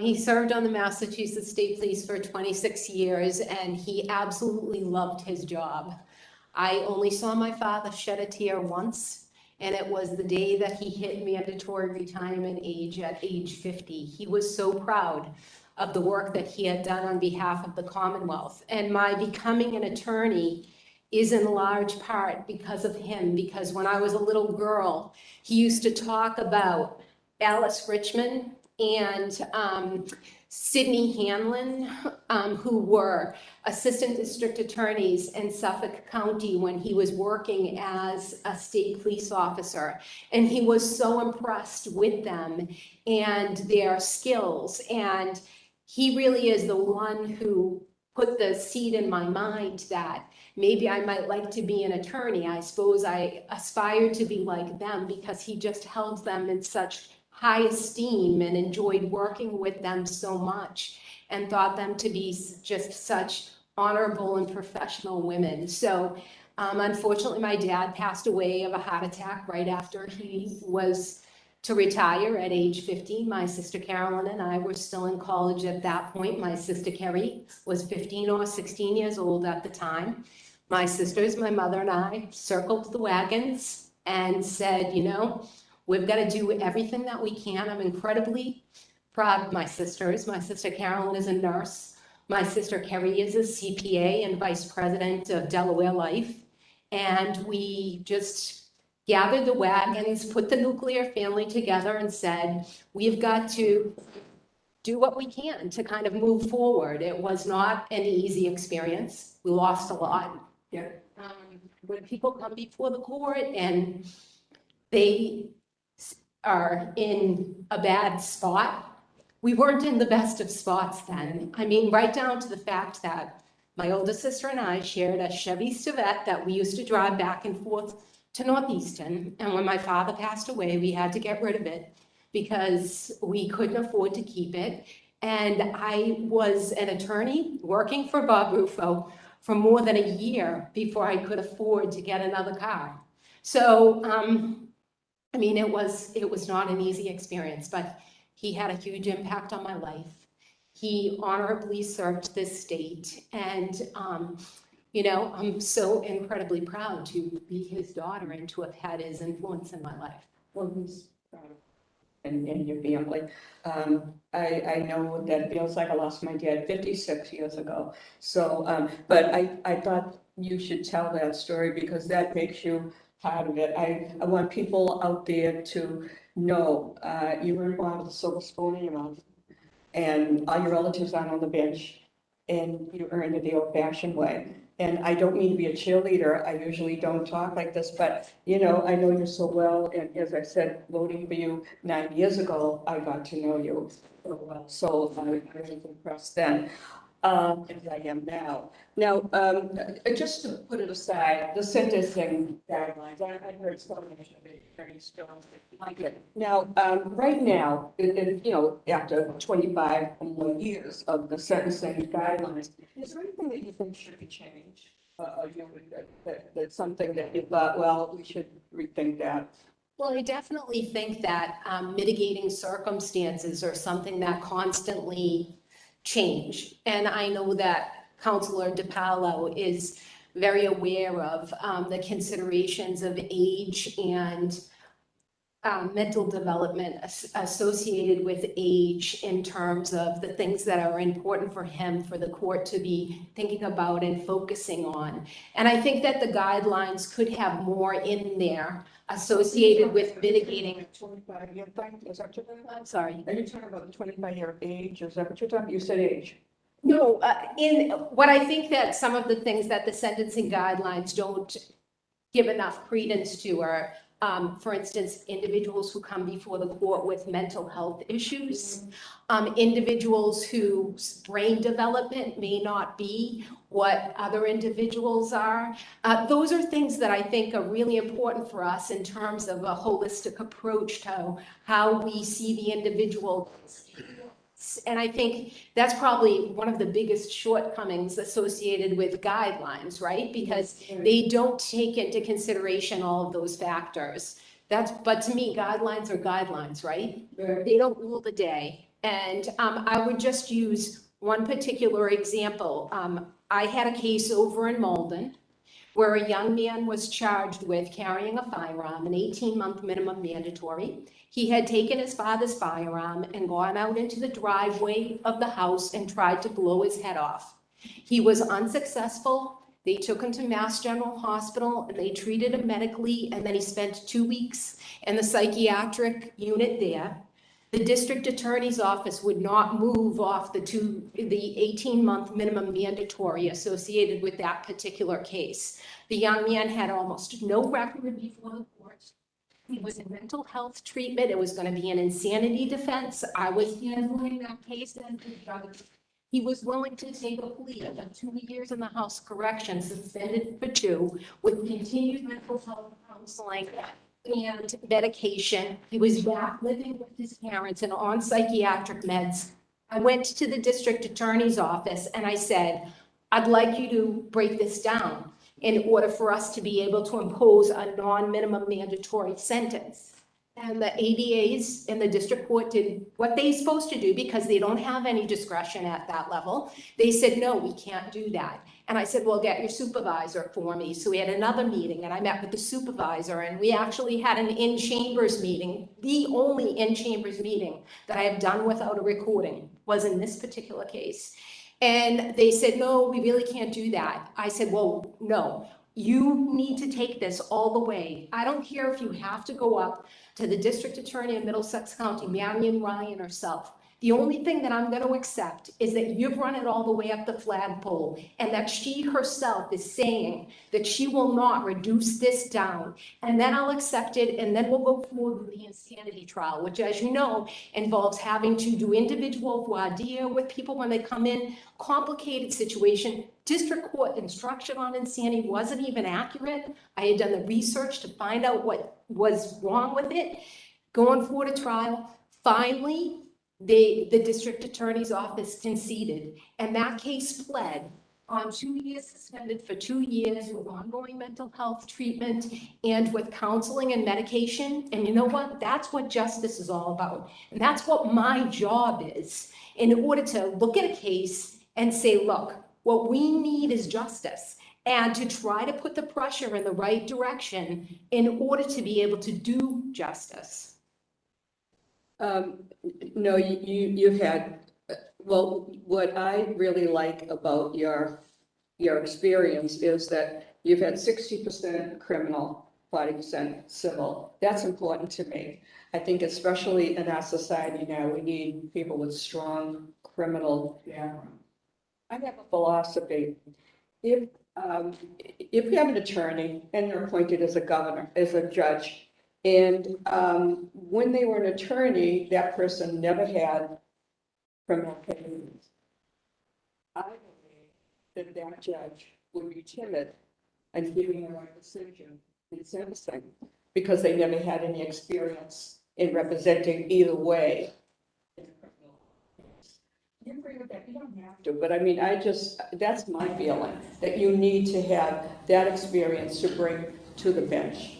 He served on the Massachusetts State Police for 26 years, and he absolutely loved his job. I only saw my father shed a tear once, and it was the day that he hit mandatory retirement age at age 50. He was so proud of the work that he had done on behalf of the Commonwealth. And my becoming an attorney is in large part because of him, because when I was a little girl, he used to talk about Alice Richmond and Sydney Hanlon, who were assistant district attorneys in Suffolk County when he was working as a state police officer. And he was so impressed with them and their skills. And he really is the one who put the seed in my mind that maybe I might like to be an attorney. I suppose I aspired to be like them because he just held them in such high esteem and enjoyed working with them so much and thought them to be just such honorable and professional women. So unfortunately, my dad passed away of a heart attack right after he was to retire at age 50. My sister Carolyn and I were still in college at that point. My sister Kerry was 15 or 16 years old at the time. My sisters, my mother and I circled the wagons and said, you know, we've got to do everything that we can. I'm incredibly proud of my sisters. My sister Carolyn is a nurse. My sister Kerry is a CPA and vice president of Delaware Life. And we just gathered the wagons, put the nuclear family together and said, we've got to do what we can to kind of move forward. It was not an easy experience. We lost a lot. Yeah. When people come before the court and they are in a bad spot, we weren't in the best of spots then. I mean, right down to the fact that my older sister and I shared a Chevy Stevette that we used to drive back and forth to Northeastern. And when my father passed away, we had to get rid of it because we couldn't afford to keep it. And I was an attorney working for Bob Rufo for more than a year before I could afford to get another car. So, I mean, it was not an easy experience, but he had a huge impact on my life. He honorably served this state, and you know, I'm so incredibly proud to be his daughter and to have had his influence in my life. Well, who's proud of and your family? I know what that feels like. I lost my dad 56 years ago. So, but I thought you should tell that story because that makes you part of it. I want people out there to know you were born with a silver spoon in your mouth, and all your relatives aren't on the bench, and you earned it the old-fashioned way. And I don't mean to be a cheerleader. I usually don't talk like this, but you know, I know you so well. And as I said, voting for you 9 years ago, I got to know you so well. So I was impressed then, as I am now. Now, just to put it aside, the sentencing guidelines, I heard some of it very still like it. Now, right now, you know, after 25 or more years of the sentencing guidelines, is there anything that you think should be changed? You know, that's something that you thought, well, we should rethink that. Well, I definitely think that mitigating circumstances are something that constantly change. And I know that Counselor DiPaolo is very aware of the considerations of age and mental development associated with age in terms of the things that are important for him, for the court to be thinking about and focusing on. And I think that the guidelines could have more in there associated with mitigating. 25-year thing, is that what you're talking about? I'm sorry. Are you talking about the 25-year age? Is that what you're talking about? You said age. No, in what I think that some of the things that the sentencing guidelines don't give enough credence to are, for instance, individuals who come before the court with mental health issues, individuals whose brain development may not be what other individuals are. Those are things that I think are really important for us in terms of a holistic approach to how we see the individual. And I think that's probably one of the biggest shortcomings associated with guidelines, right? Because they don't take into consideration all of those factors. But to me, guidelines are guidelines, right? They don't rule the day. And I would just use one particular example. I had a case over in Malden where a young man was charged with carrying a firearm, an 18-month minimum mandatory. He had taken his father's firearm and gone out into the driveway of the house and tried to blow his head off. He was unsuccessful. They took him to Mass General Hospital and they treated him medically, and then he spent 2 weeks in the psychiatric unit there. the district attorney's office would not move off the 18-month minimum mandatory associated with that particular case. The young man had almost no record before the court. He was in mental health treatment. It was going to be an insanity defense. I was handling that case as the judge. He was willing to take a plea of 2 years in the House of Corrections, suspended for 2, with continued mental health counseling and medication. He was back living with his parents and on psychiatric meds. I went to the district attorney's office and I said, I'd like you to break this down in order for us to be able to impose a non-minimum mandatory sentence. And the ADAs in the district court did what they're supposed to do because they don't have any discretion at that level. They said, no, we can't do that. And I said, well, get your supervisor for me. So we had another meeting and I met with the supervisor and we actually had an in-chambers meeting. The only in-chambers meeting that I have done without a recording was in this particular case. And they said, no, we really can't do that. I said, well, no, you need to take this all the way. I don't care if you have to go up to the district attorney in Middlesex County, Marion Ryan herself. The only thing that I'm going to accept is that you've run it all the way up the flagpole and that she herself is saying that she will not reduce this down. And then I'll accept it and then we'll go forward with the insanity trial, which, as you know, involves having to do individual voir dire with people when they come in, complicated situation. District court instruction on insanity wasn't even accurate. I had done the research to find out what was wrong with it. Going forward to trial, finally, the district attorney's office conceded, and that case pled on 2 years suspended for 2 years with ongoing mental health treatment and with counseling and medication. And you know what? That's what justice is all about. And that's what my job is, in order to look at a case and say, look, what we need is justice, and to try to put the pressure in the right direction in order to be able to do justice. No, you've had, well, what I really like about your experience is that you've had 60% criminal, 40% civil. That's important to me. I think especially in our society now, we need people with strong criminal background. I have a philosophy. If you have an attorney and they're appointed as a governor, as a judge, and when they were an attorney, that person never had criminal cases, I believe that judge would be timid in giving the right decision in sentencing because they never had any experience in representing either way. You agree with that? You don't have to, but I mean, that's my feeling, that you need to have that experience to bring to the bench.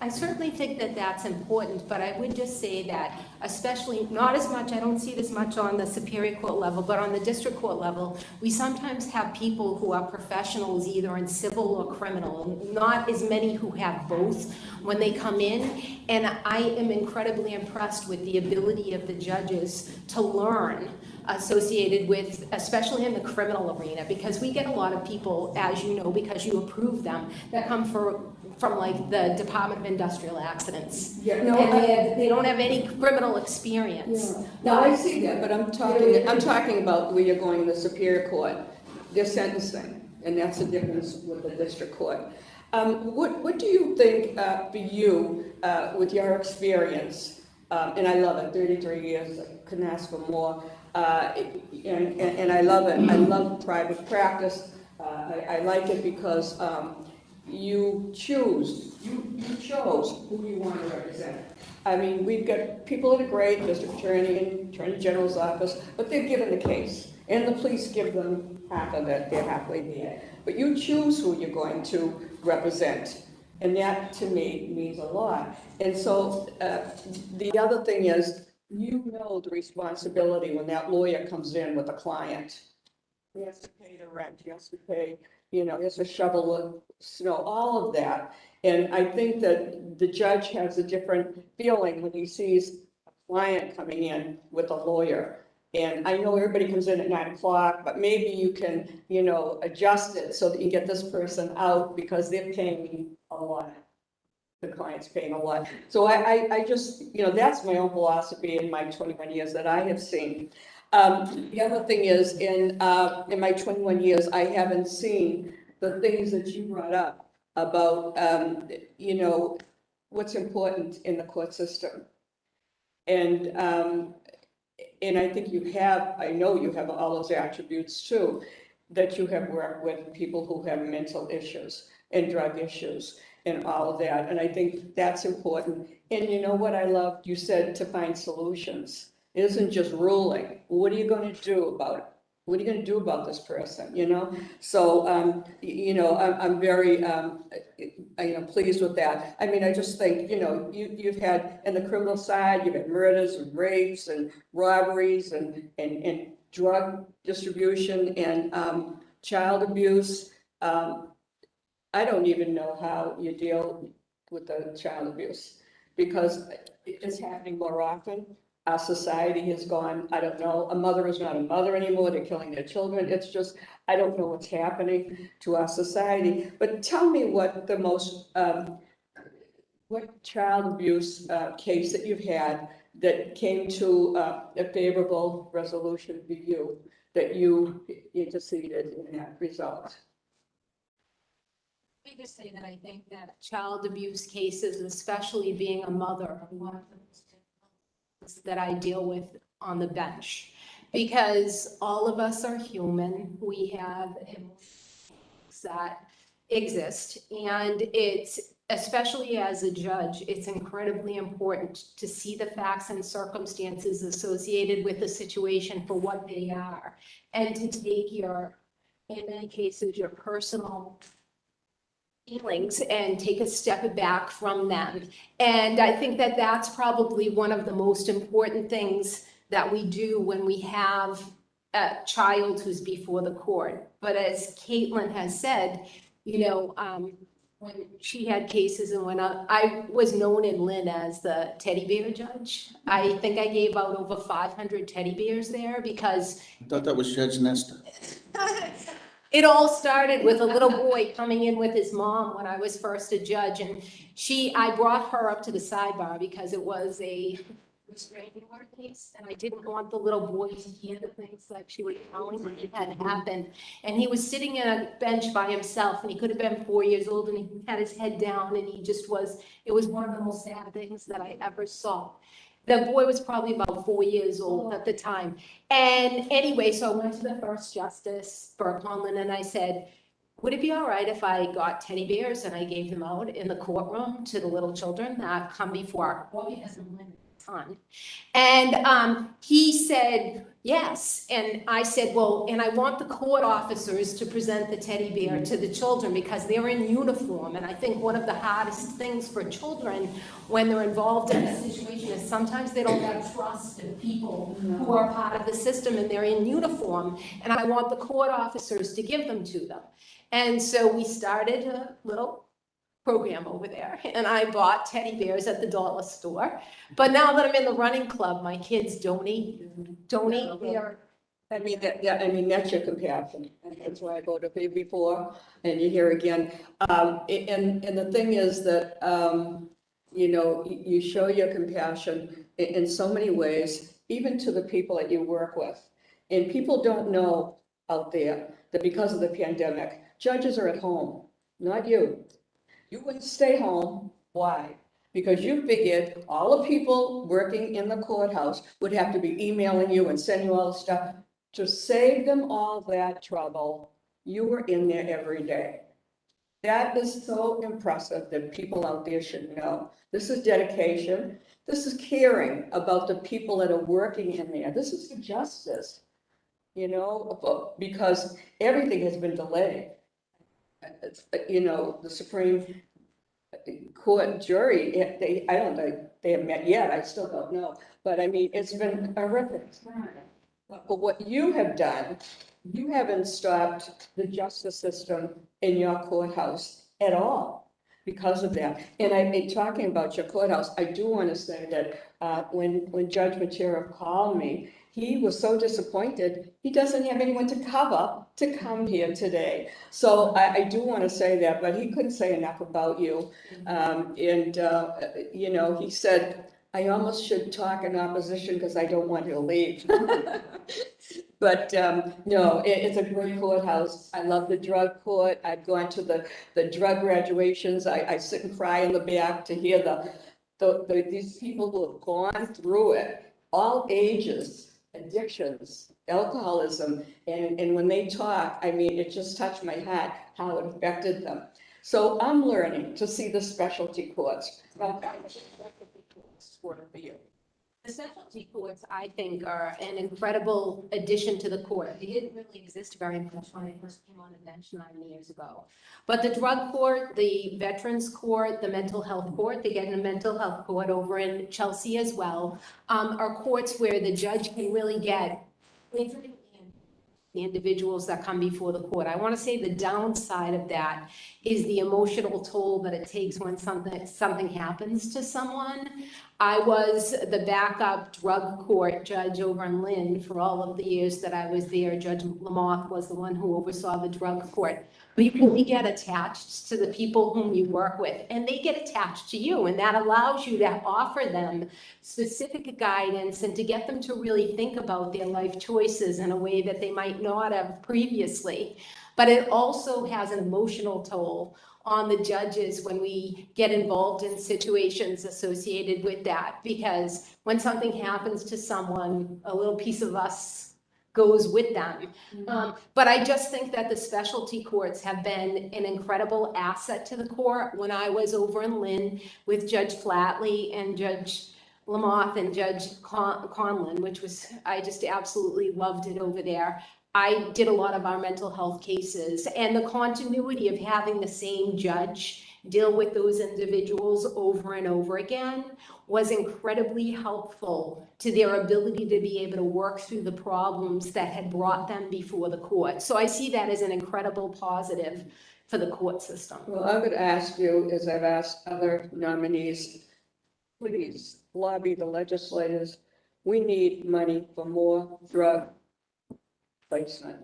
I certainly think that that's important, but I would just say that, especially not as much, I don't see it as much on the Superior Court level, but on the District Court level, we sometimes have people who are professionals either in civil or criminal, not as many who have both when they come in. And I am incredibly impressed with the ability of the judges to learn associated with, especially in the criminal arena, because we get a lot of people, as you know, because you approve them, that come from like the Department of Industrial Accidents. Yeah, no, and they don't have any criminal experience. Yeah. No, I see that, but I'm talking about where you're going in the Superior Court. They're sentencing, and that's the difference with the District Court. What do you think for you, with your experience, and I love it, 33 years, I couldn't ask for more, and I love it. I love private practice. I like it because you chose who you want to represent. I mean, we've got people that are great, district attorney and attorney general's office, but they're given the case, and the police give them half of it, they're halfway there. But you choose who you're going to represent, and that to me means a lot. And so the other thing is, you know the responsibility when that lawyer comes in with a client. He has to pay the rent, he has to pay, he has to shovel the snow, all of that. And I think that the judge has a different feeling when he sees a client coming in with a lawyer. And I know everybody comes in at 9 o'clock, but maybe you can, adjust it so that you get this person out because they're paying a lot. the client's paying a lot. So I just, you know, that's my own philosophy in my 21 years that I have seen. The other thing is, in my 21 years, I haven't seen the things that you brought up about, you know, what's important in the court system. And I think you have, I know you have all those attributes too, that you have worked with people who have mental issues and drug issues and all of that. And I think that's important. And you know what I loved? You said to find solutions. It isn't just ruling. What are you going to do about it? What are you going to do about this person, you know? So, you know, I'm very, you know, pleased with that. I mean, I just think, you know, you've had, in the criminal side, you've had murders and rapes and robberies and drug distribution and child abuse. I don't even know how you deal with the child abuse because it's happening more often. Our society has gone, I don't know, a mother is not a mother anymore, they're killing their children. It's just, I don't know what's happening to our society. But tell me what the most, what child abuse case that you've had that came to a favorable resolution for you, that you interceded in that result. Let me just say that I think that child abuse cases, especially being a mother, are one of the most difficult that I deal with on the bench, because all of us are human. We have emotions that exist, and it's, especially as a judge, it's incredibly important to see the facts and circumstances associated with the situation for what they are, and to take your, in many cases, your personal feelings and take a step back from them. And I think that that's probably one of the most important things that we do when we have a child who's before the court. But as Caitlin has said, you know, when she had cases and when I was known in Lynn as the teddy bear judge. I think I gave out over 500 teddy bears there because I thought that was Judge Nestor. it all started with a little boy coming in with his mom when I was first a judge, and I brought her up to the sidebar because it was a restraining order case, and I didn't want the little boy to hear the things that she was telling me had happened. And he was sitting in a bench by himself, and he could have been 4 years old, and he had his head down, and he just was, it was one of the most sad things that I ever saw. The boy was probably about 4 years old at the time. And anyway, so I went to the first justice, Burke Conlon, and I said, would it be all right if I got teddy bears and I gave them out in the courtroom to the little children that come before our court? Because I'm limited ton. And he said, yes. And I said, well, and I want the court officers to present the teddy bear to the children because they're in uniform. And I think one of the hardest things for children when they're involved in a situation is sometimes they don't have trust in people who are part of the system and they're in uniform. And I want the court officers to give them to them. And so we started a little program over there, and I bought teddy bears at the dollar store. But now that I'm in the running club, my kids donate their. I mean, I mean, that's your compassion. And that's why I voted for you before, and you're here again. And the thing is that, you know, you show your compassion in so many ways, even to the people that you work with. And people don't know out there that because of the pandemic, judges are at home, not you. You wouldn't stay home. Why? Because you figured all the people working in the courthouse would have to be emailing you and sending you all the stuff. To save them all that trouble, you were in there every day. That is so impressive that people out there should know. This is dedication. This is caring about the people that are working in there. This is justice, you know, because everything has been delayed. You know, the Supreme Court jury, I don't think they have met yet. I still don't know. But I mean, it's been horrific. But what you have done, you haven't stopped the justice system in your courthouse at all because of that. And talking about your courthouse, I do want to say that when Judge Matera called me he was so disappointed, he doesn't have anyone to cover to come here today. So I do want to say that, but he couldn't say enough about you. You know, he said, I almost should talk in opposition because I don't want you to leave. But no, it's a great courthouse. I love the drug court. I've gone to the drug graduations. I sit and cry in the back to hear these people who have gone through it, all ages, addictions, alcoholism. And when they talk, I mean, it just touched my heart how it affected them. So I'm learning to see the specialty courts. The specialty courts, I think, are an incredible addition to the court. They didn't really exist very much when I first came on the bench 9 years ago. But the drug court, the veterans court, the mental health court, they get a mental health court over in Chelsea as well, are courts where the judge can really get the individuals that come before the court. I want to say the downside of that is the emotional toll that it takes when something happens to someone. I was the backup drug court judge over in Lynn for all of the years that I was there. Judge Lamoth was the one who oversaw the drug court. You really get attached to the people whom you work with, and they get attached to you, and that allows you to offer them specific guidance and to get them to really think about their life choices in a way that they might not have previously. But it also has an emotional toll on the judges when we get involved in situations associated with that, because when something happens to someone, a little piece of us goes with them. But I just think that the specialty courts have been an incredible asset to the court. When I was over in Lynn with Judge Flatley and Judge Lamoth and Judge Conlon, which was, I just absolutely loved it over there. I did a lot of our mental health cases, and the continuity of having the same judge deal with those individuals over and over again was incredibly helpful to their ability to be able to work through the problems that had brought them before the court. So I see that as an incredible positive for the court system. Well, I would ask you, as I've asked other nominees, please lobby the legislators. We need money for more drug placement,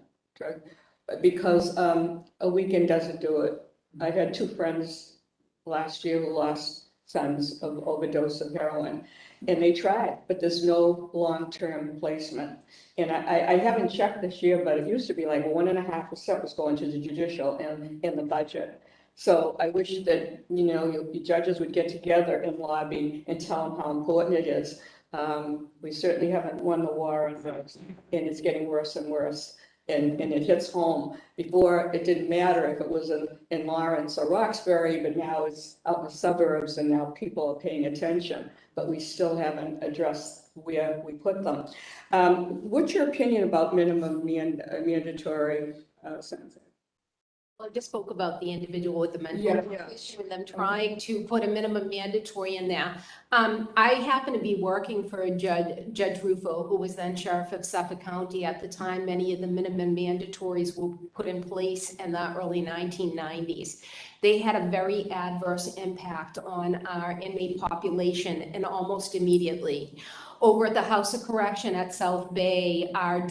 because a weekend doesn't do it. I had 2 friends last year who lost sons of overdose of heroin, and they tried, but there's no long-term placement. And I haven't checked this year, but it used to be like 1.5% was going to the judicial and in the budget. So I wish that, you know, your judges would get together and lobby and tell them how important it is. We certainly haven't won the war on drugs, and it's getting worse and worse. And it hits home. Before, it didn't matter if it was in Lawrence or Roxbury, but now it's out in the suburbs, and now people are paying attention. But we still haven't addressed where we put them. What's your opinion about minimum mandatory sentencing? Well, I just spoke about the individual with the mental health issue and them trying to put a minimum mandatory in there. I happen to be working for Judge Rufo, who was then Sheriff of Suffolk County at the time. Many of the minimum mandatories were put in place in the early 1990s. They had a very adverse impact on our inmate population, and almost immediately. Over at the House of Correction at South Bay, our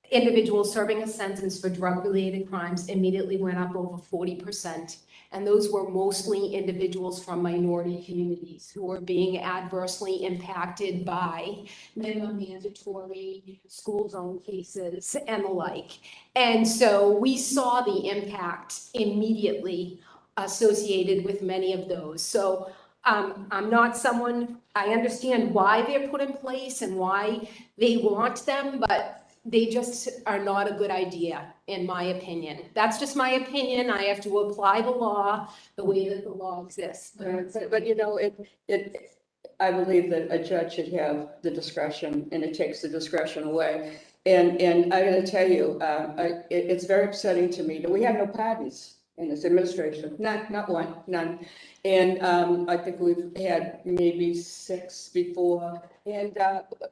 individuals serving a sentence for drug-related crimes immediately went up over 40%. And those were mostly individuals from minority communities who were being adversely impacted by minimum mandatory school zone cases and the like. And so we saw the impact immediately associated with many of those. So I'm not someone, I understand why they're put in place and why they want them, but they just are not a good idea, in my opinion. That's just my opinion. I have to apply the law the way that the law exists. But you know, I believe that a judge should have the discretion, and it takes the discretion away. And I got to tell you, it's very upsetting to me that we have no pardons in this administration. Not one, none. And I think we've had maybe 6 before. And,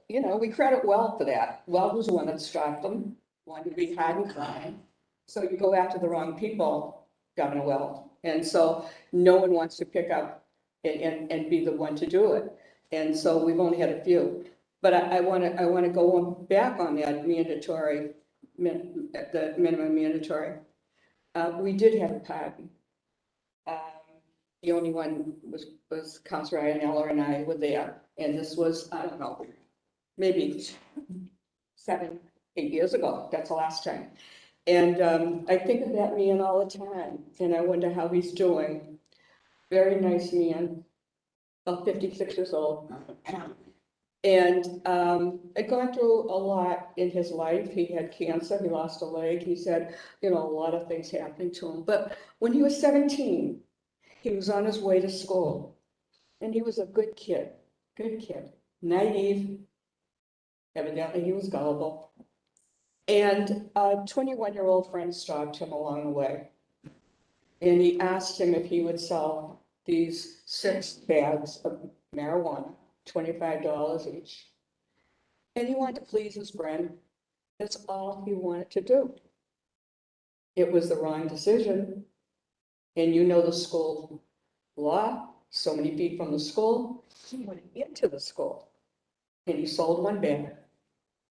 you know, we credit Well for that. Well was the one that stopped them, wanted to be hard and crime. So you go after the wrong people, Governor Well. And so no one wants to pick up and be the one to do it. And so we've only had a few. But I want to go on back on that mandatory, the minimum mandatory. We did have a pardon. The only one was Counsel Iannella and I were there, and this was, I don't know, maybe 7, 8 years ago. That's the last time. And I think of that man all the time, and I wonder how he's doing. Very nice man, about 56 years old. And I'd gone through a lot in his life. He had cancer, he lost a leg. He said, a lot of things happening to him. But when he was 17, he was on his way to school. And he was a good kid, naive. Evidently, he was gullible. And a 21-year-old friend stopped him along the way. And he asked him if he would sell these 6 bags of marijuana, $25 each. And he wanted to please his friend. That's all he wanted to do. It was the wrong decision. And the school law, so many feet from the school, he went into the school. And he sold 1 bag.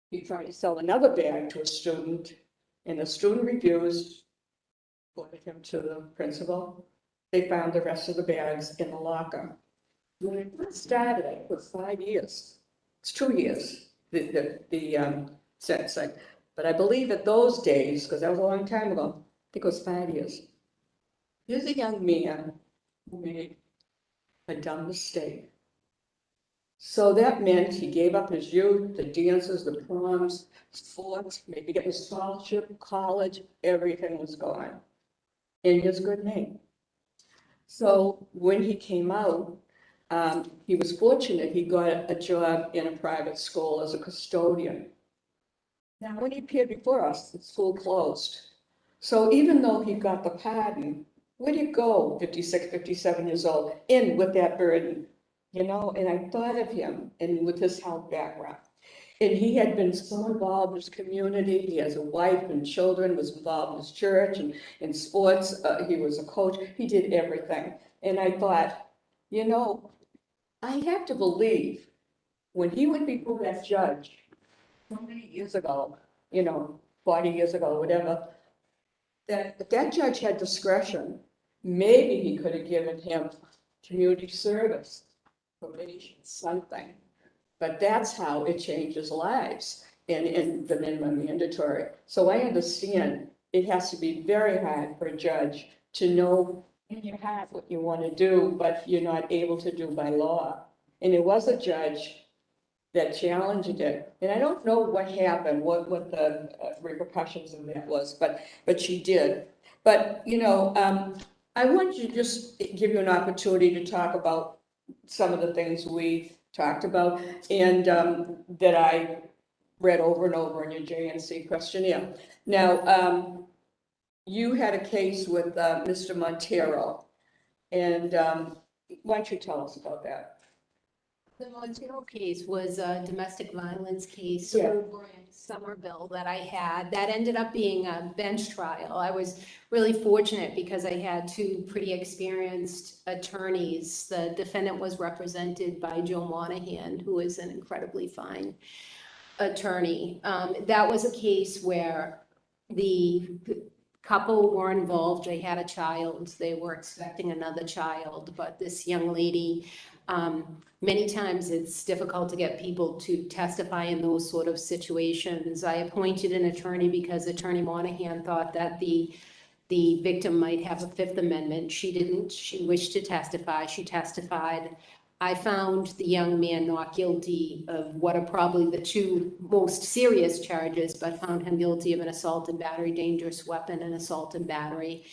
He tried to sell another bag to a student, and the student refused. Reported him to the principal. They found the rest of the bags in the locker. When I first started, it was 5 years. It's 2 years, the sentencing. But I believe at those days, because that was a long time ago, I think it was 5 years. Here's a young man who made a dumb mistake. So that meant he gave up his youth, the dances, the proms, sports, maybe getting a scholarship, college, everything was gone. In his good name. So when he came out, he was fortunate, he got a job in a private school as a custodian. Now, when he appeared before us, the school closed. So even though he got the pardon, where do you go, 56, 57 years old, in with that burden? And I thought of him, and with his health background. And he had been so involved in his community. He has a wife and children, was involved in his church and in sports. He was a coach. He did everything. And I thought, I have to believe when he went before that judge so many years ago, 40 years ago, whatever, that if that judge had discretion, maybe he could have given him community service, probation, something. But that's how it changes lives in the minimum mandatory. So I understand it has to be very hard for a judge to know in your heart what you want to do, but you're not able to do by law. And it was a judge that challenged it. And I don't know what happened, what the repercussions of that was, but she did. But, I want to just give you an opportunity to talk about some of the things we talked about and that I read over and over in your JNC questionnaire. Now, you had a case with Mr. Montero, and why don't you tell us about that? The Montero case was a domestic violence case Yeah. over in Somerville that I had. That ended up being a bench trial. I was really fortunate because I had 2 pretty experienced attorneys. The defendant was represented by Joe Monahan, who is an incredibly fine attorney. That was a case where the couple were involved. They had a child. They were expecting another child, but this young lady, many times it's difficult to get people to testify in those sort of situations. I appointed an attorney because Attorney Monahan thought that the victim might have a Fifth Amendment. She didn't. She wished to testify. She testified. I found the young man not guilty of what are probably the 2 most serious charges, but found him guilty of an assault and battery, dangerous weapon, and assault and battery.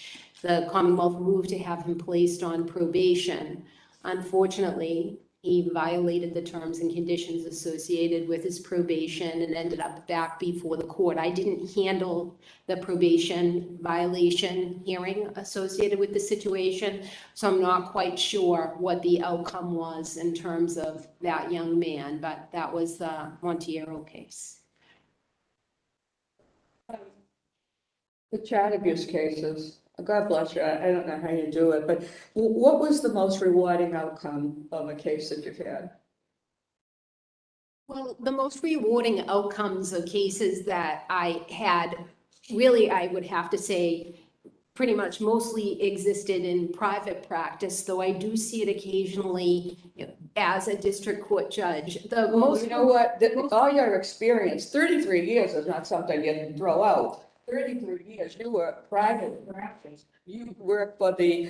The Commonwealth moved to have him placed on probation. Unfortunately, he violated the terms and conditions associated with his probation and ended up back before the court. I didn't handle the probation violation hearing associated with the situation, so I'm not quite sure what the outcome was in terms of that young man, but that was the Montero case. The child abuse cases, God bless you, I don't know how you do it, but what was the most rewarding outcome of a case that you've had? Well, the most rewarding outcomes of cases that I had, really, I would have to say, pretty much mostly existed in private practice, though I do see it occasionally as a district court judge. The Well, most, you know what, all your experience, 33 years is not something you can throw out. 33 years, you were private practice, you worked for the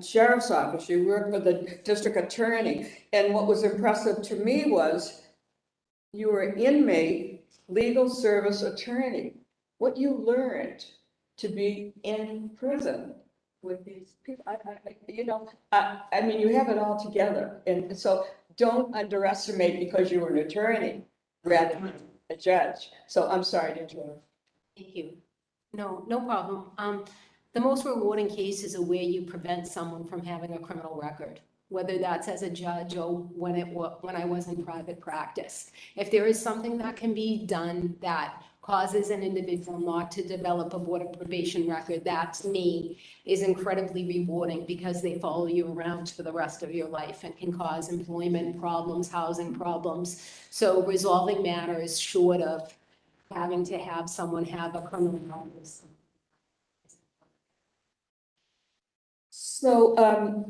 sheriff's office, you worked for the district attorney. And what was impressive to me was you were inmate, legal service attorney. What you learned to be in prison with these people, I mean, you have it all together. And so don't underestimate because you were an attorney rather than a judge. So I'm sorry to interrupt. thank you. No, no problem. The most rewarding cases are where you prevent someone from having a criminal record, whether that's as a judge or when I was in private practice. If there is something that can be done that causes an individual not to develop a board of probation record, that to me is incredibly rewarding because they follow you around for the rest of your life and can cause employment problems, housing problems. So resolving matters short of having to have someone have a criminal record. So,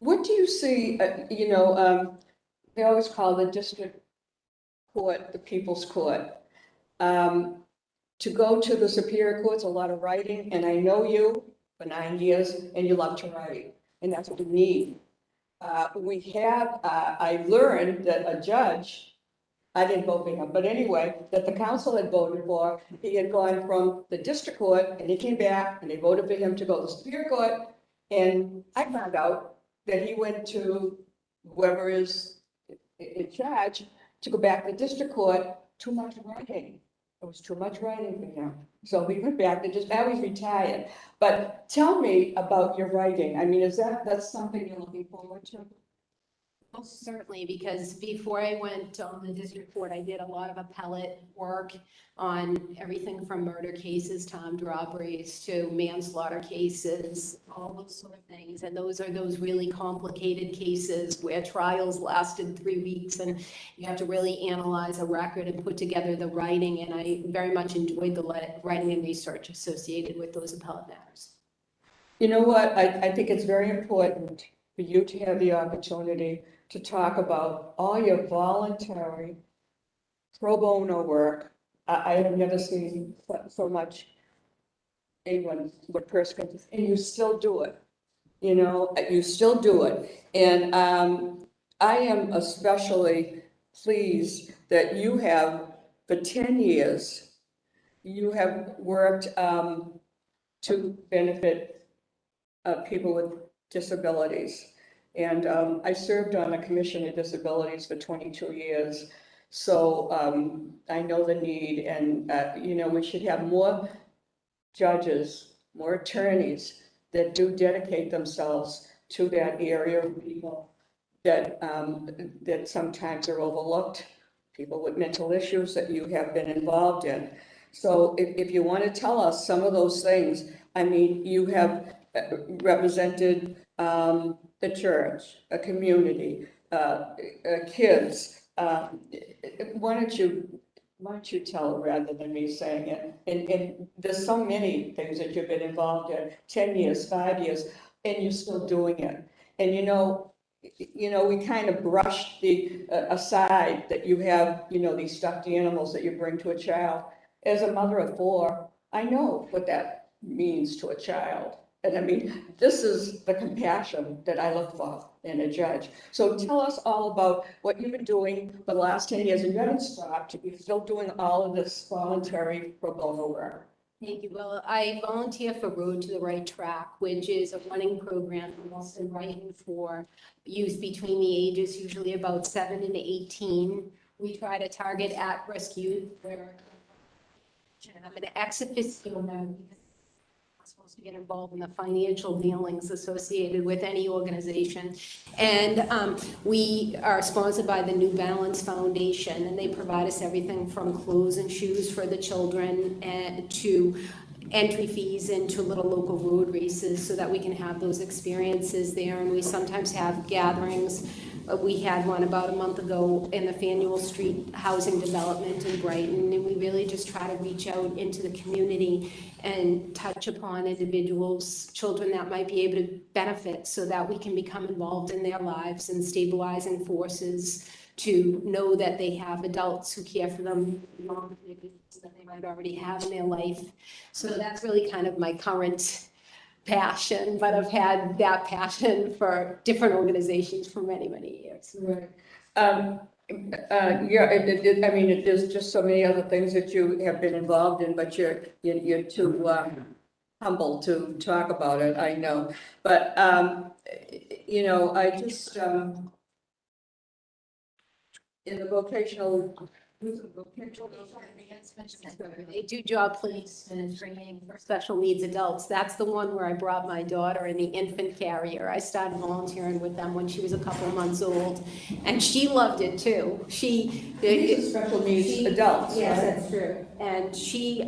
what do you see, they always call the district court the people's court. To go to the Superior Court's a lot of writing, and I know you for 9 years, and you love to write, and that's what we need. I learned that a judge, I didn't vote for him, but anyway, that the council had voted for, he had gone from the district court, and he came back, and they voted for him to go to the Superior Court, and I found out that he went to whoever is in charge to go back to the district court, too much writing. It was too much writing for him. So he went back to now he's retired. But tell me about your writing. I mean, that's something you're looking forward to? Most certainly, because before I went on the district court, I did a lot of appellate work on everything from murder cases to armed robberies to manslaughter cases, all those sort of things. And those are those really complicated cases where trials lasted 3 weeks and you have to really analyze a record and put together the writing. And I very much enjoyed the writing and research associated with those appellate matters. You know what? I think it's very important for you to have the opportunity to talk about all your voluntary pro bono work. I have never seen so much anyone, what person, and you still do it. You still do it. And I am especially pleased that you have, for 10 years, you have worked to benefit people with disabilities. And I served on the Commission of Disabilities for 22 years. So I know the need, and we should have more judges, more attorneys that do dedicate themselves to that area of people that sometimes are overlooked, people with mental issues that you have been involved in. So if you want to tell us some of those things, I mean, you have represented the church, a community, kids. Why don't you tell rather than me saying it? And there's so many things that you've been involved in, 10 years, 5 years, and you're still doing it. And we kind of brush the aside that you have, these stuffed animals that you bring to a child. As a mother of 4, I know what that means to a child. And I mean, this is the compassion that I look for in a judge. So tell us all about what you've been doing for the last 10 years, and you haven't stopped. You're still doing all of this voluntary pro bono work. Thank you. Well, I volunteer for Road to the Right Track, which is a running program in Boston writing for youth between the ages, usually about 7 and 18. We try to target at-risk youth where I'm an ex-officio member. Supposed to get involved in the financial dealings associated with any organization. And we are sponsored by the New Balance Foundation, and they provide us everything from clothes and shoes for the children and to entry fees into little local road races so that we can have those experiences there. And we sometimes have gatherings We had one about a month ago in the Faneuil Street Housing Development in Brighton, and we really just try to reach out into the community and touch upon individuals, children that might be able to benefit so that we can become involved in their lives and stabilizing forces to know that they have adults who care for them beyond the needs that they might already have in their life. So that's really kind of my current passion, but I've had that passion for different organizations for many, many years. Right. Yeah, I mean, there's just so many other things that you have been involved in, but you're too humble to talk about it, I know. But, you know, I just, in the vocational. They do job placement and training for special needs adults. That's the one where I brought my daughter in the infant carrier. I started volunteering with them when she was a couple of months old, and she loved it too. These are special needs adults, Yes, right? that's true. And she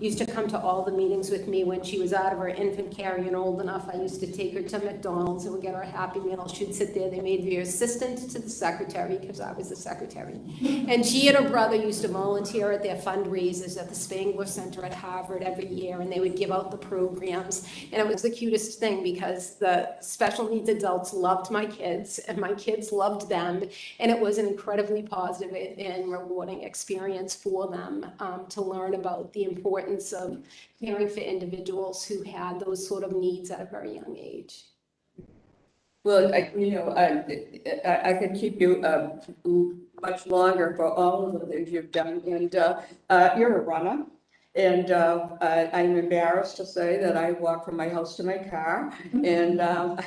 used to come to all the meetings with me when she was out of her infant carrier and old enough. I used to take her to McDonald's and would get her a Happy Meal. She'd sit there. They made me assistant to the secretary because I was the secretary. And she and her brother used to volunteer at their fundraisers at the Spangler Center at Harvard every year, and they would give out the programs. And it was the cutest thing because the special needs adults loved my kids and my kids loved them. And it was an incredibly positive and rewarding experience for them to learn about the importance of caring for individuals who had those sort of needs at a very young age. Well, you know, I could keep you much longer for all of the things you've done, and you're a runner. And I'm embarrassed to say that I walk from my house to my car, and I'm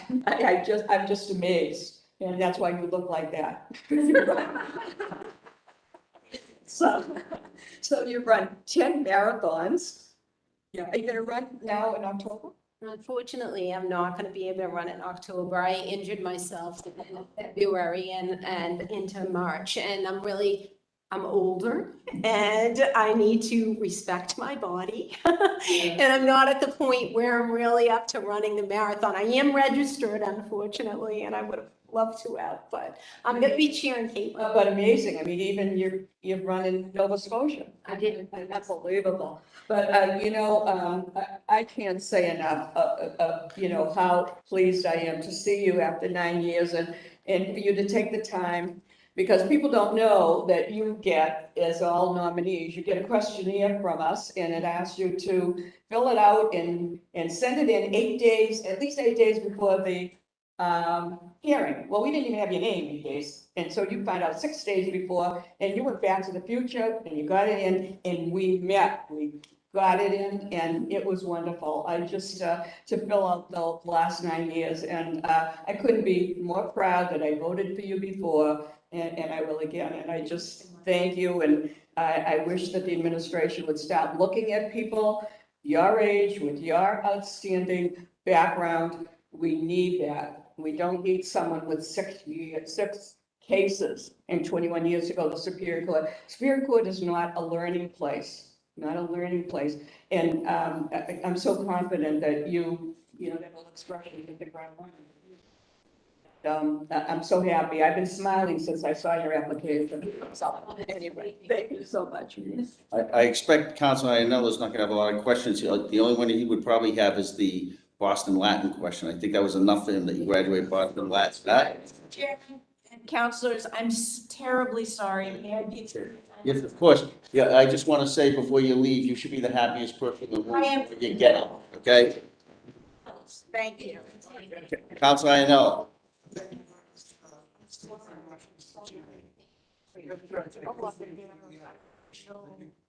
just amazed, and that's why you look like that. So you run 10 marathons. Yeah, are you gonna run now in October? Unfortunately, I'm not going to be able to run in October. I injured myself in February and into March, and I'm older and I need to respect my body. And I'm not at the point where I'm really up to running the marathon. I am registered, unfortunately, and I would have loved to have, but I'm going to be cheering Kate. But amazing, I mean, even you've run in Nova Scotia. I did. Unbelievable. But, you know, I can't say enough of, you know, how pleased I am to see you after 9 years and for you to take the time, because people don't know that you get, as all nominees, you get a questionnaire from us, and it asks you to fill it out and send it in 8 days, at least 8 days before the hearing. Well, we didn't even have your name 8 days, and so you found out 6 days before, and you went back to the future, and you got it in, and we got it in, and it was wonderful. I just, to fill out the last 9 years, and I couldn't be more proud that I voted for you before, and I will again, and I just thank you, and I wish that the administration would start looking at people your age with your outstanding background. We need that. We don't need someone with 6 cases and 21 years to go to Superior Court. Superior Court is not a learning place, not a learning place. And I'm so confident that you know, that whole expression hit the ground running. I'm so happy. I've been smiling since I saw your application. So anyway, thank you so much. I expect Counsel Ianello's not gonna have a lot of questions. The only one he would probably have is the Boston Latin question. I think that was enough for him that you graduated Boston Latin. Chairman and counselors, I'm terribly sorry. May I be? Yes, of course. Yeah, I just want to say before you leave, you should be the happiest person in the world I am. when you get it, okay? Thank you. Counsel Ianello.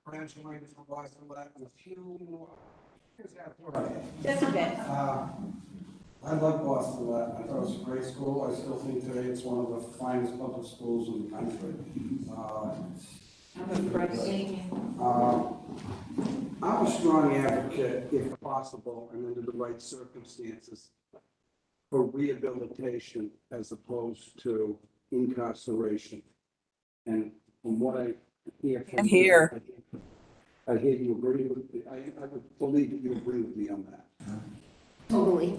Graduated from Boston Latin a few more years after Just a bit. I love Boston Latin. I thought it was a great school. I still think today it's one of the finest public schools in the country. I'm a strong advocate, if possible, and under the right circumstances, for rehabilitation as opposed to incarceration. And from what I hear from Here. I hear you agree with me. I would believe that you agree with me on that. Totally.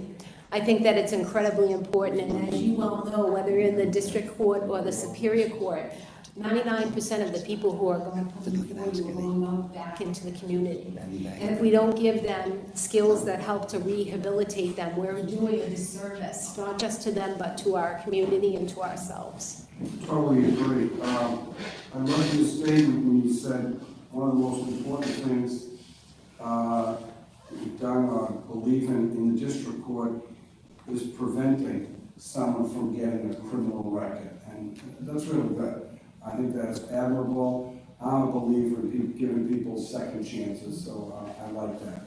I think that it's incredibly important, and as you well know, whether in the district court or the superior court, 99% of the people who are going public authority will go back into the community. And if we don't give them skills that help to rehabilitate them, we're doing a disservice, not just to them, but to our community and to ourselves. Totally agree. I love your statement when you said one of the most important things you've done or believe in the district court is preventing someone from getting a criminal record. And that's really good. I think that's admirable. I'm a believer in giving people second chances, so I like that.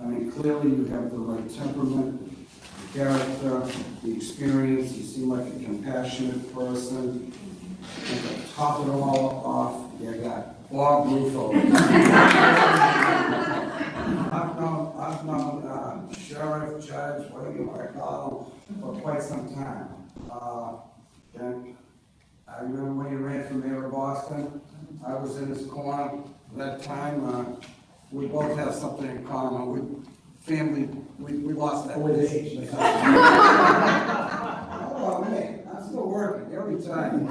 I mean, clearly you have the right temperament, the character, the experience. You seem like a compassionate person. And to top it all off, you got Bob Rufo. I've known sheriff, judge, whatever you want to call him, for quite some time. And I remember when he ran for mayor of Boston, I was in his corner that time. We both have something in common. We lost that age. How about me? I'm still working every time.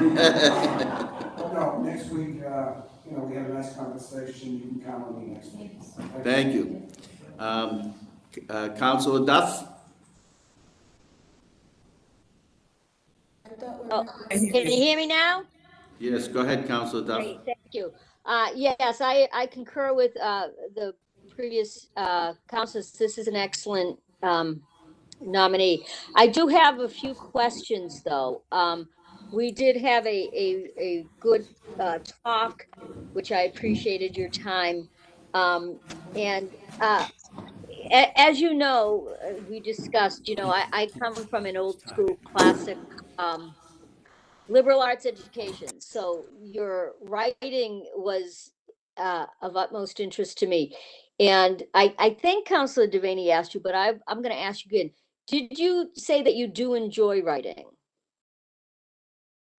But no, next week, we had a nice conversation. You can count on me next week. Thank you. Counsel Duff? Oh, can you hear me now? Yes, go ahead, Counsel Duff. Great, thank you. Yes, I concur with the previous counsels. This is an excellent nominee. I do have a few questions, though. We did have a good talk, which I appreciated your time. And as you know, we discussed, I come from an old school classic liberal arts education. So your writing was of utmost interest to me. And I think Councilor Devaney asked you, but I'm going to ask you again. Did you say that you do enjoy writing?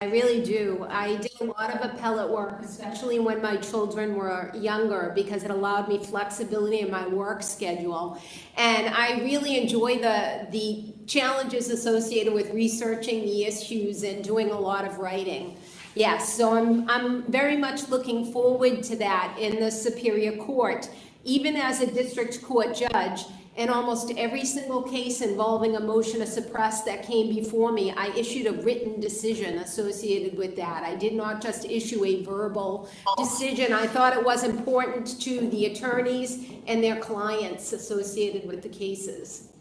I really do. I did a lot of appellate work, especially when my children were younger, because it allowed me flexibility in my work schedule. And I really enjoy the challenges associated with researching the issues and doing a lot of writing. Yes, so I'm very much looking forward to that in the Superior Court. Even as a district court judge, in almost every single case involving a motion to suppress that came before me, I issued a written decision associated with that. I did not just issue a verbal decision. I thought it was important to the attorneys and their clients associated with the cases.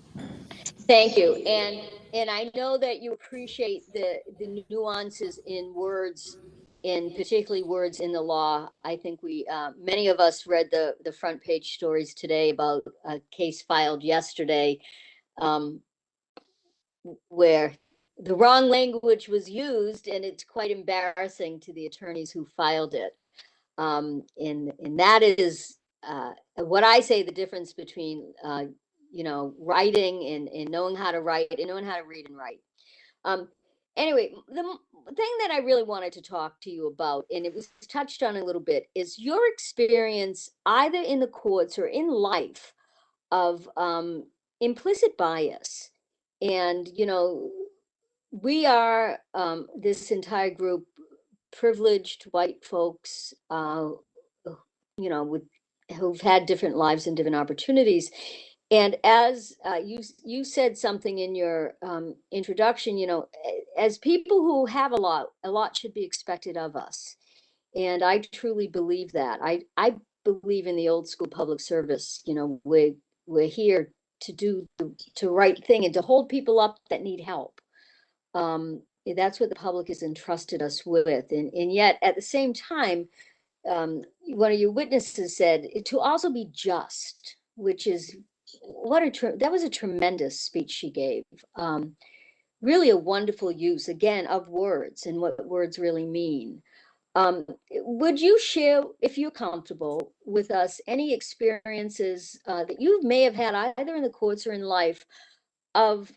Thank you. And I know that you appreciate the nuances in words, and particularly words in the law. I think many of us read the front page stories today about a case filed yesterday where the wrong language was used, and it's quite embarrassing to the attorneys who filed it. And that is what I say the difference between writing and knowing how to write and knowing how to read and write. Anyway, the thing that I really wanted to talk to you about, and it was touched on a little bit, is your experience either in the courts or in life of implicit bias. And, we are, this entire group, privileged white folks, who've had different lives and different opportunities. And as you said something in your introduction, as people who have a lot should be expected of us. And I truly believe that. I believe in the old school public service. We're here to do the right thing and to hold people up that need help. That's what the public has entrusted us with. And yet at the same time, one of your witnesses said to also be just, which is that was a tremendous speech she gave. Really a wonderful use, again, of words and what words really mean. Would you share, if you're comfortable, with us any experiences that you may have had either in the courts or in life of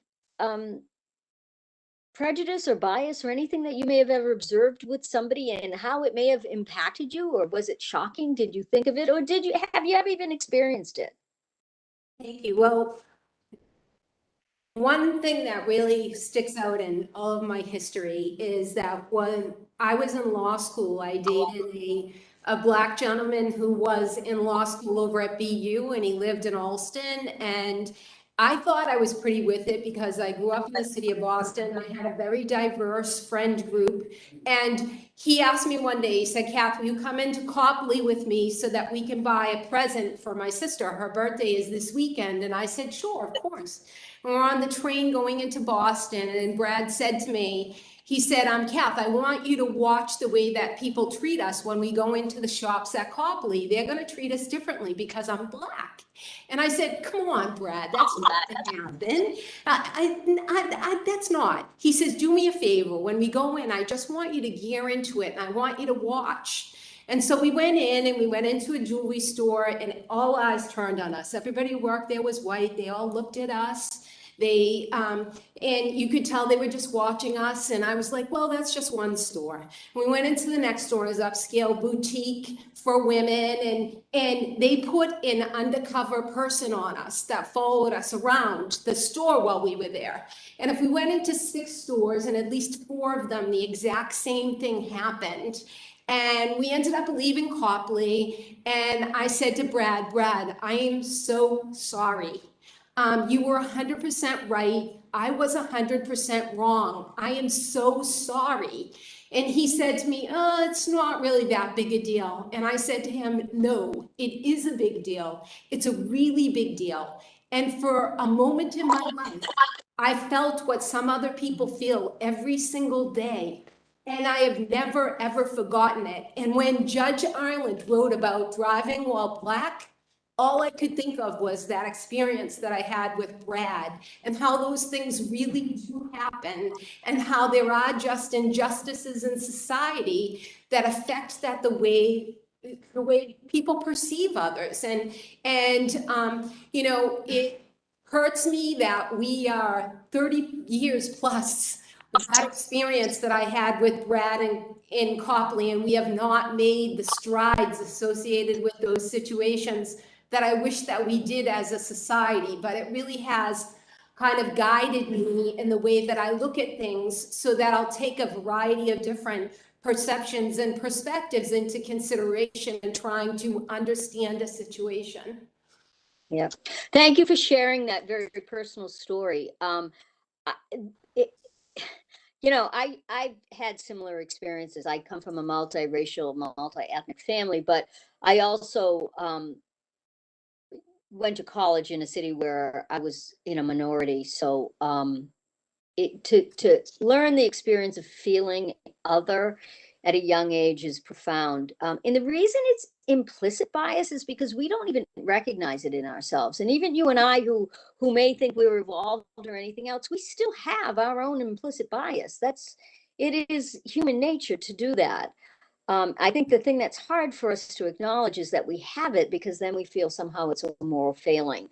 prejudice or bias or anything that you may have ever observed with somebody and how it may have impacted you? Or was it shocking? Did you think of it? Or have you ever even experienced it? Thank you. Well, One thing that really sticks out in all of my history is that when I was in law school, I dated a Black gentleman who was in law school over at BU, and he lived in Alston. And I thought I was pretty with it because I grew up in the city of Boston. I had a very diverse friend group. And he asked me one day, he said, Kath, will you come into Copley with me so that we can buy a present for my sister? Her birthday is this weekend. And I said, sure, of course. And we're on the train going into Boston, and Brad said to me, he said, Kath, I want you to watch the way that people treat us when we go into the shops at Copley. They're going to treat us differently because I'm Black. And I said, come on, Brad, that's not going to happen. That's not. He says, do me a favor. When we go in, I just want you to gear into it, and I want you to watch. And so we went in, and we went into a jewelry store, and all eyes turned on us. Everybody who worked there was white. They all looked at us. And you could tell they were just watching us. And I was like, well, that's just one store. We went into the next store, is upscale boutique for women. And they put an undercover person on us that followed us around the store while we were there. And if we went into 6 stores, and at least 4 of them, the exact same thing happened. And we ended up leaving Copley. And I said to Brad, I am so sorry. You were 100% right. I was 100% wrong. I am so sorry. And he said to me, oh, it's not really that big a deal. And I said to him, no, it is a big deal. It's a really big deal. And for a moment in my life, I felt what some other people feel every single day. And I have never, ever forgotten it. And when Judge Ireland wrote about driving while Black, all I could think of was that experience that I had with Brad, and how those things really do happen, and how there are just injustices in society that affect the way people perceive others. And it hurts me that we are 30 years plus with that experience that I had with Brad in Copley, and we have not made the strides associated with those situations that I wish that we did as a society. But it really has kind of guided me in the way that I look at things, so that I'll take a variety of different perceptions and perspectives into consideration in trying to understand a situation. Yeah. Thank you for sharing that very, very personal story. I've had similar experiences. I come from a multiracial, multi-ethnic family, but I also went to college in a city where I was in a minority. So to learn the experience of feeling other at a young age is profound. And the reason it's implicit bias is because we don't even recognize it in ourselves. And even you and I, who may think we're evolved or anything else, we still have our own implicit bias. It is human nature to do that. I think the thing that's hard for us to acknowledge is that we have it, because then we feel somehow it's a moral failing.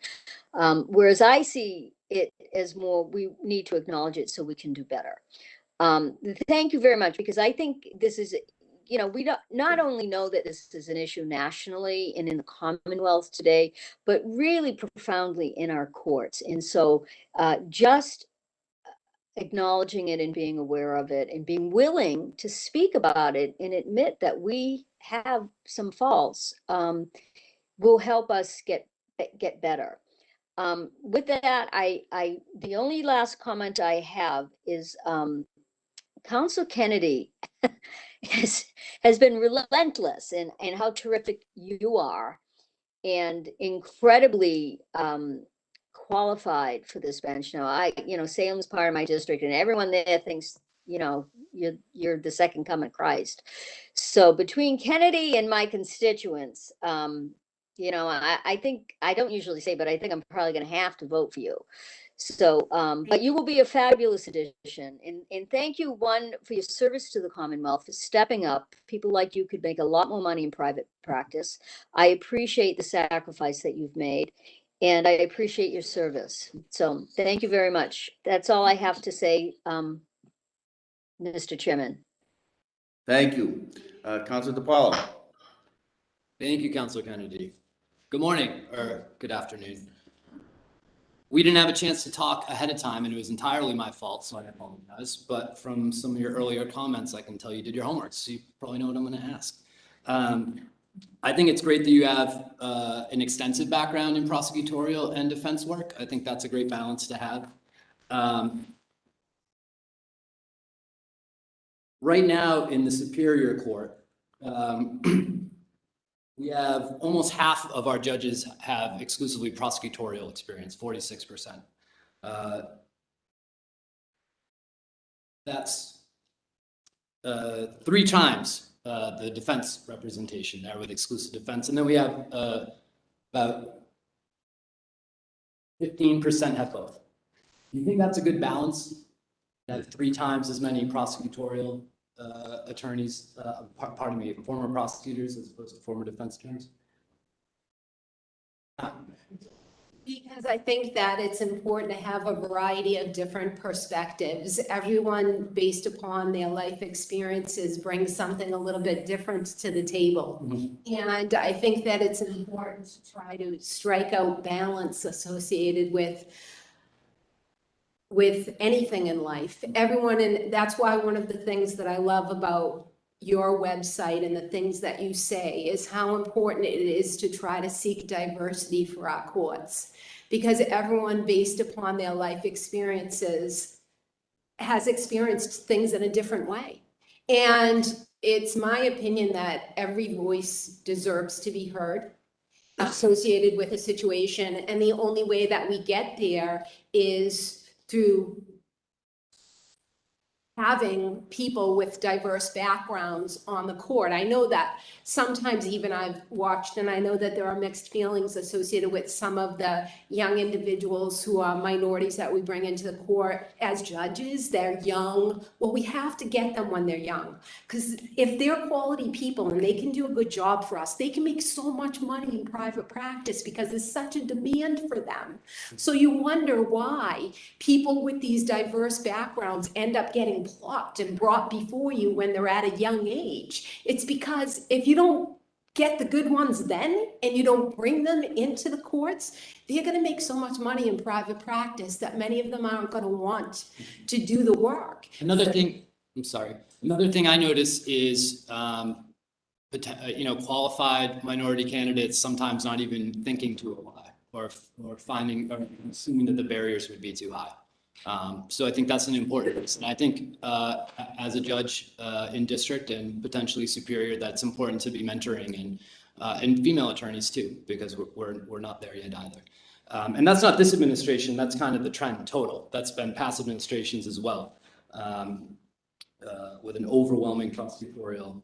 Whereas I see it as more, we need to acknowledge it so we can do better. Thank you very much, because I think this is, we not only know that this is an issue nationally and in the Commonwealth today, but really profoundly in our courts. And so just acknowledging it and being aware of it and being willing to speak about it and admit that we have some faults will help us get better. With that, the only last comment I have is Counsel Kennedy has been relentless in how terrific you are, and incredibly qualified for this bench. Now, Salem's part of my district, and everyone there thinks, you're the second coming of Christ. So between Kennedy and my constituents, I think, I don't usually say, but I think I'm probably going to have to vote for you. So, but you will be a fabulous addition. And thank you, one, for your service to the Commonwealth, for stepping up. People like you could make a lot more money in private practice. I appreciate the sacrifice that you've made, and I appreciate your service. So thank you very much. That's all I have to say, Mr. Chairman. Thank you. Councilor DePaolo. Thank you, Councilor Kennedy. Good morning, or good afternoon. We didn't have a chance to talk ahead of time, and it was entirely my fault, so I apologize. But from some of your earlier comments, I can tell you did your homework, so you probably know what I'm going to ask. I think it's great that you have an extensive background in prosecutorial and defense work. I think that's a great balance to have. Right now in the Superior Court, we have almost half of our judges have exclusively prosecutorial experience, 46%. That's 3 times the defense representation there with exclusive defense. And then we have about 15% have both. Do you think that's a good balance? Have 3 times as many prosecutorial attorneys, pardon me, former prosecutors as opposed to former defense attorneys? Because I think that it's important to have a variety of different perspectives. Everyone, based upon their life experiences, brings something a little bit different to the table. And I think that it's important to try to strike out balance associated with anything in life. Everyone, and that's why one of the things that I love about your website and the things that you say is how important it is to try to seek diversity for our courts, because everyone, based upon their life experiences, has experienced things in a different way. And it's my opinion that every voice deserves to be heard associated with a situation, and the only way that we get there is through having people with diverse backgrounds on the court. I know that sometimes even I've watched, and I know that there are mixed feelings associated with some of the young individuals who are minorities that we bring into the court as judges. They're young. Well, we have to get them when they're young, because if they're quality people and they can do a good job for us, they can make so much money in private practice because there's such a demand for them. So you wonder why people with these diverse backgrounds end up getting plucked and brought before you when they're at a young age. It's because if you don't get the good ones then and you don't bring them into the courts, they're going to make so much money in private practice that many of them aren't going to want to do the work. Another thing I notice is qualified minority candidates sometimes not even thinking to apply or finding or assuming that the barriers would be too high. So I think that's an important reason. I think as a judge in district and potentially superior, that's important to be mentoring and female attorneys too, because we're not there yet either. And that's not this administration, that's kind of the trend total. That's been past administrations as well, with an overwhelming prosecutorial.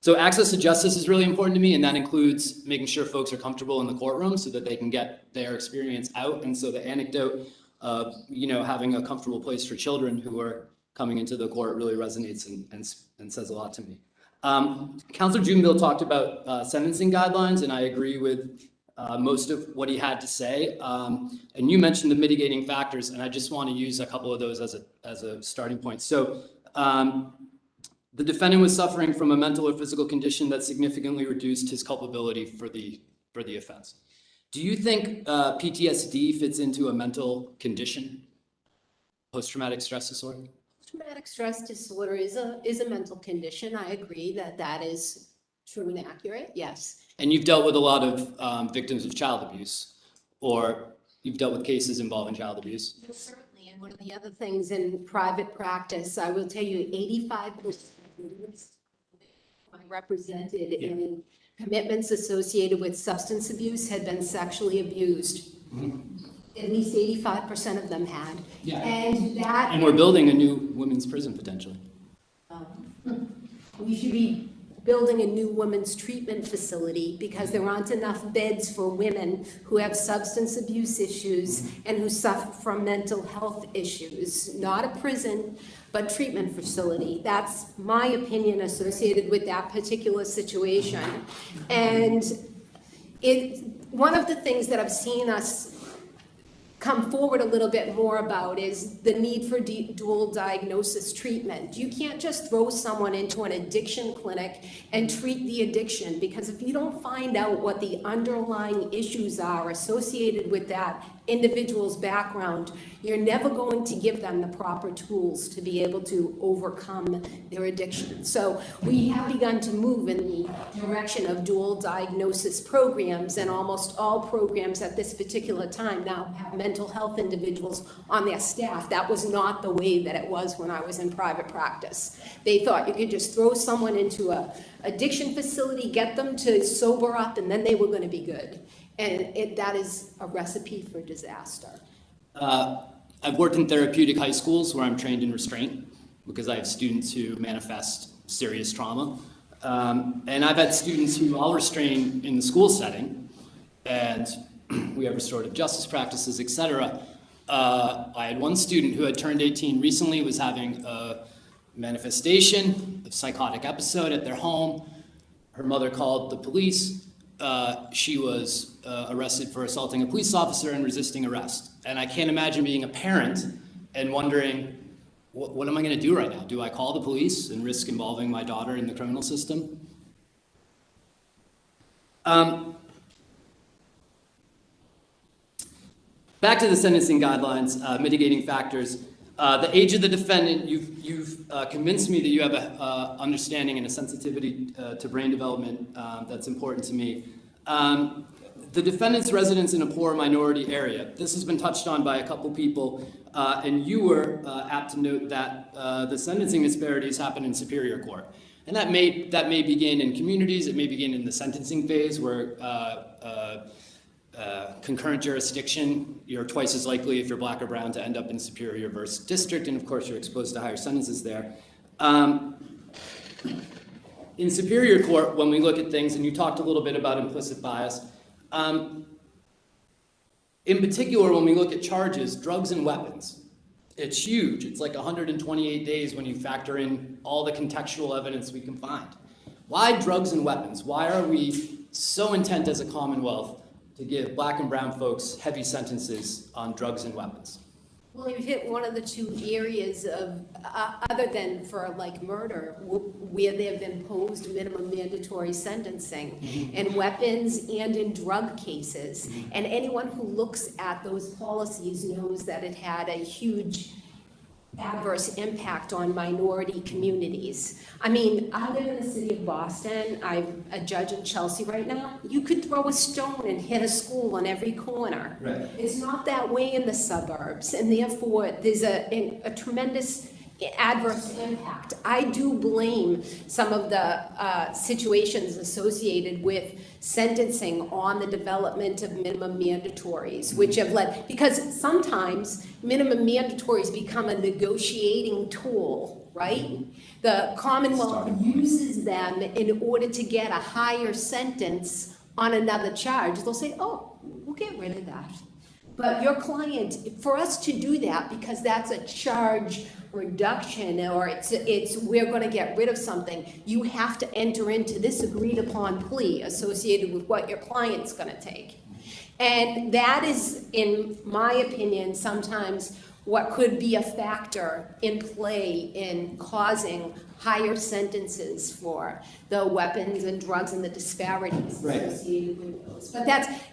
So access to justice is really important to me, and that includes making sure folks are comfortable in the courtroom so that they can get their experience out. And so the anecdote of, having a comfortable place for children who are coming into the court really resonates and says a lot to me. Counselor Juneville talked about sentencing guidelines, and I agree with most of what he had to say. And you mentioned the mitigating factors, and I just want to use a couple of those as a starting point. So the defendant was suffering from a mental or physical condition that significantly reduced his culpability for the offense. Do you think PTSD fits into a mental condition, post-traumatic stress disorder? Traumatic stress disorder is a mental condition. I agree that is true and accurate, yes. And you've dealt with a lot of victims of child abuse, or you've dealt with cases involving child abuse. Certainly, and one of the other things in private practice, I will tell you, 85% I represented in commitments associated with substance abuse had been sexually abused. At least 85% of them had. Yeah. And we're building a new women's prison potentially. We should be building a new women's treatment facility because there aren't enough beds for women who have substance abuse issues and who suffer from mental health issues. Not a prison, but treatment facility. That's my opinion associated with that particular situation. And one of the things that I've seen us come forward a little bit more about is the need for dual diagnosis treatment. You can't just throw someone into an addiction clinic and treat the addiction, because if you don't find out what the underlying issues are associated with that individual's background, you're never going to give them the proper tools to be able to overcome their addiction. So we have begun to move in the direction of dual diagnosis programs, and almost all programs at this particular time now have mental health individuals on their staff. That was not the way that it was when I was in private practice. They thought you could just throw someone into a addiction facility, get them to sober up, and then they were going to be good. And that is a recipe for disaster. I've worked in therapeutic high schools where I'm trained in restraint because I have students who manifest serious trauma. And I've had students who I'll restrain in the school setting, and we have restorative justice practices, et cetera. I had one student who had turned 18 recently, was having a manifestation of psychotic episode at their home. Her mother called the police. She was arrested for assaulting a police officer and resisting arrest. And I can't imagine being a parent and wondering, what am I going to do right now? Do I call the police and risk involving my daughter in the criminal system? Back to the sentencing guidelines, mitigating factors. The age of the defendant, you've convinced me that you have a understanding and a sensitivity to brain development that's important to me. The defendant's residence in a poor minority area. This has been touched on by a couple people, and you were apt to note that the sentencing disparities happen in Superior Court. And that may begin in communities, it may begin in the sentencing phase where concurrent jurisdiction, you're twice as likely if you're black or brown to end up in Superior versus District, and of course you're exposed to higher sentences there. In Superior Court, when we look at things, and you talked a little bit about implicit bias, in particular, when we look at charges, drugs and weapons, it's huge. It's like 128 days when you factor in all the contextual evidence we can find. Why drugs and weapons? Why are we so intent as a Commonwealth to give black and brown folks heavy sentences on drugs and weapons? Well, you've hit one of the two areas of, other than for like murder, where they have imposed minimum mandatory sentencing in weapons and in drug cases. And anyone who looks at those policies knows that it had a huge adverse impact on minority communities. I mean, I live in the city of Boston. I'm a judge in Chelsea right now. You could throw a stone and hit a school on every corner. Right. It's not that way in the suburbs, and therefore there's a tremendous adverse impact. I do blame some of the situations associated with sentencing on the development of minimum mandatories, which have led, because sometimes minimum mandatories become a negotiating tool, right? The Commonwealth uses them in order to get a higher sentence on another charge. They'll say, oh, we'll get rid of that. But your client, for us to do that, because that's a charge reduction, or it's we're going to get rid of something, you have to enter into this agreed upon plea associated with what your client's going to take. And that is, in my opinion, sometimes what could be a factor in play in causing higher sentences for the weapons and drugs and the disparities associated with those. But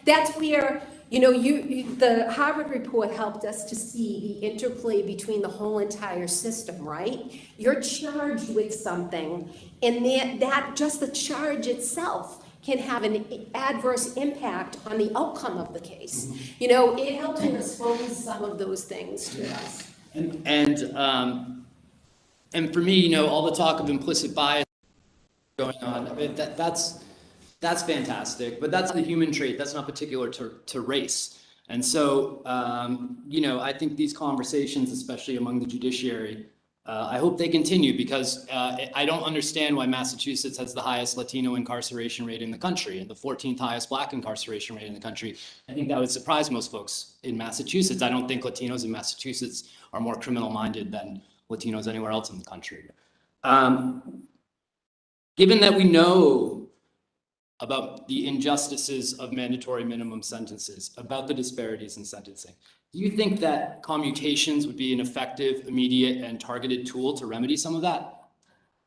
that's where, you know, the Harvard report helped us to see the interplay between the whole entire system, right? You're charged with something, and that just the charge itself can have an adverse impact on the outcome of the case. You know, it helped to expose some of those things to us. And for me, you know, all the talk of implicit bias going on, I mean, that's fantastic, but that's the human trait. That's not particular to race. And so, you know, I think these conversations, especially among the judiciary, I hope they continue, because I don't understand why Massachusetts has the highest Latino incarceration rate in the country and the 14th highest Black incarceration rate in the country. I think that would surprise most folks in Massachusetts. I don't think Latinos in Massachusetts are more criminal-minded than Latinos anywhere else in the country. Given that we know about the injustices of mandatory minimum sentences, about the disparities in sentencing. Do you think that commutations would be an effective, immediate, and targeted tool to remedy some of that?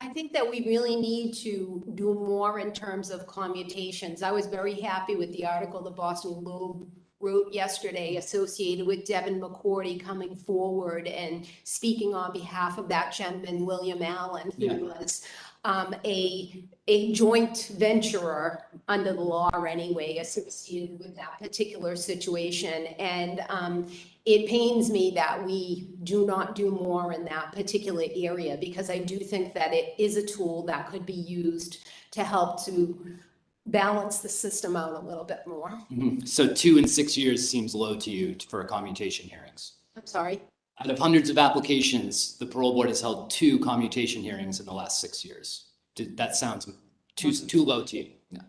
I think that we really need to do more in terms of commutations. I was very happy with the article the Boston Globe wrote yesterday associated with Devin McCourty coming forward and speaking on behalf of that gentleman, William Allen, who was a joint venturer under the law anyway, associated with that particular situation. And it pains me that we do not do more in that particular area, because I do think that it is a tool that could be used to help to balance the system out a little bit more. So 2 and 6 years seems low to you for commutation hearings. I'm sorry. Out of hundreds of applications, the parole board has held 2 commutation hearings in the last 6 years. That sounds too low to you. No.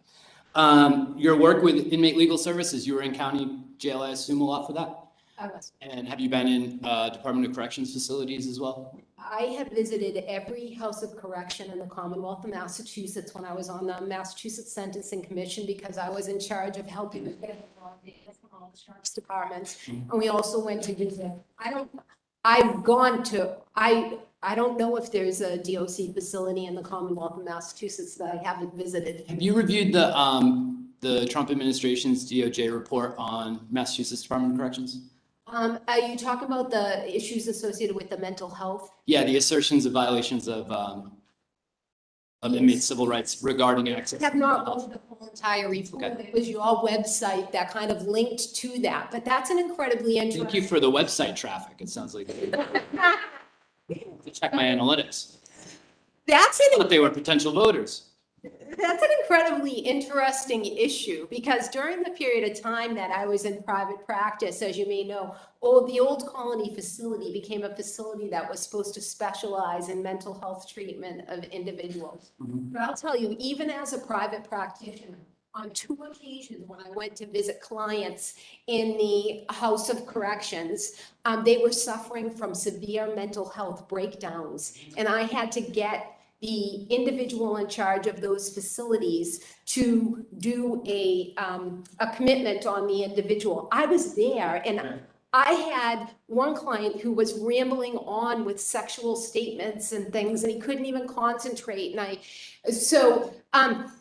Your work with inmate legal services, you were in county jail, I assume, a lot for that? I was. And have you been in Department of Corrections facilities as well? I have visited every house of correction in the Commonwealth of Massachusetts when I was on the Massachusetts Sentencing Commission, because I was in charge of helping with getting data from all the sheriff's departments. And we also went to visit. I don't know if there's a DOC facility in the Commonwealth of Massachusetts that I haven't visited. Have you reviewed the Trump administration's DOJ report on Massachusetts Department of Corrections? Are you talking about the issues associated with the mental health? Yeah, the assertions of violations of inmate civil rights regarding access. I have not read the whole entire report. Okay. It was your website that kind of linked to that, but that's an incredibly interesting. Thank you for the website traffic. It sounds like to check my analytics. I thought they were potential voters. That's an incredibly interesting issue, because during the period of time that I was in private practice, as you may know, the old Colony facility became a facility that was supposed to specialize in mental health treatment of individuals. But I'll tell you, even as a private practitioner, on 2 occasions when I went to visit clients in the House of Corrections, they were suffering from severe mental health breakdowns, and I had to get the individual in charge of those facilities to do a commitment on the individual. I was there, and I had one client who was rambling on with sexual statements and things, and he couldn't even concentrate. And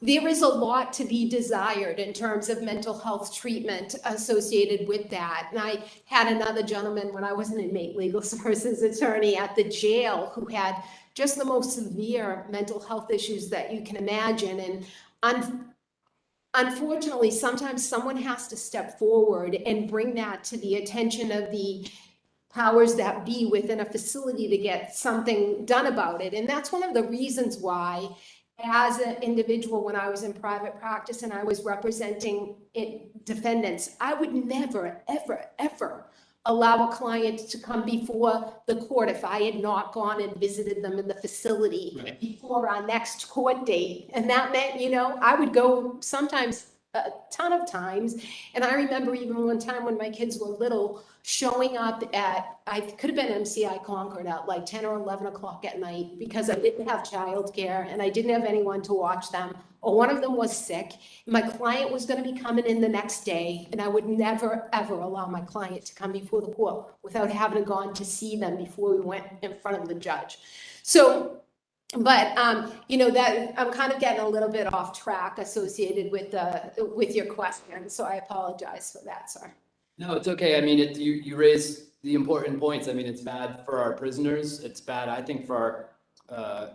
there is a lot to be desired in terms of mental health treatment associated with that. And I had another gentleman when I was an inmate legal services attorney at the jail who had just the most severe mental health issues that you can imagine. And unfortunately, sometimes someone has to step forward and bring that to the attention of the powers that be within a facility to get something done about it. And that's one of the reasons why, as an individual, when I was in private practice and I was representing defendants, I would never, ever, ever allow a client to come before the court if I had not gone and visited them in the facility before our next court date. And that meant, I would go sometimes a ton of times. And I remember even one time when my kids were little, showing up at, I could have been MCI Concord at like 10 or 11 o'clock at night, because I didn't have childcare and I didn't have anyone to watch them, or one of them was sick. My client was going to be coming in the next day, and I would never, ever allow my client to come before the court without having gone to see them before we went in front of the judge. So, but, that I'm kind of getting a little bit off track associated with your question. So I apologize for that, sir. No, it's okay. I mean, you raise the important points. I mean, it's bad for our prisoners. It's bad, I think, for our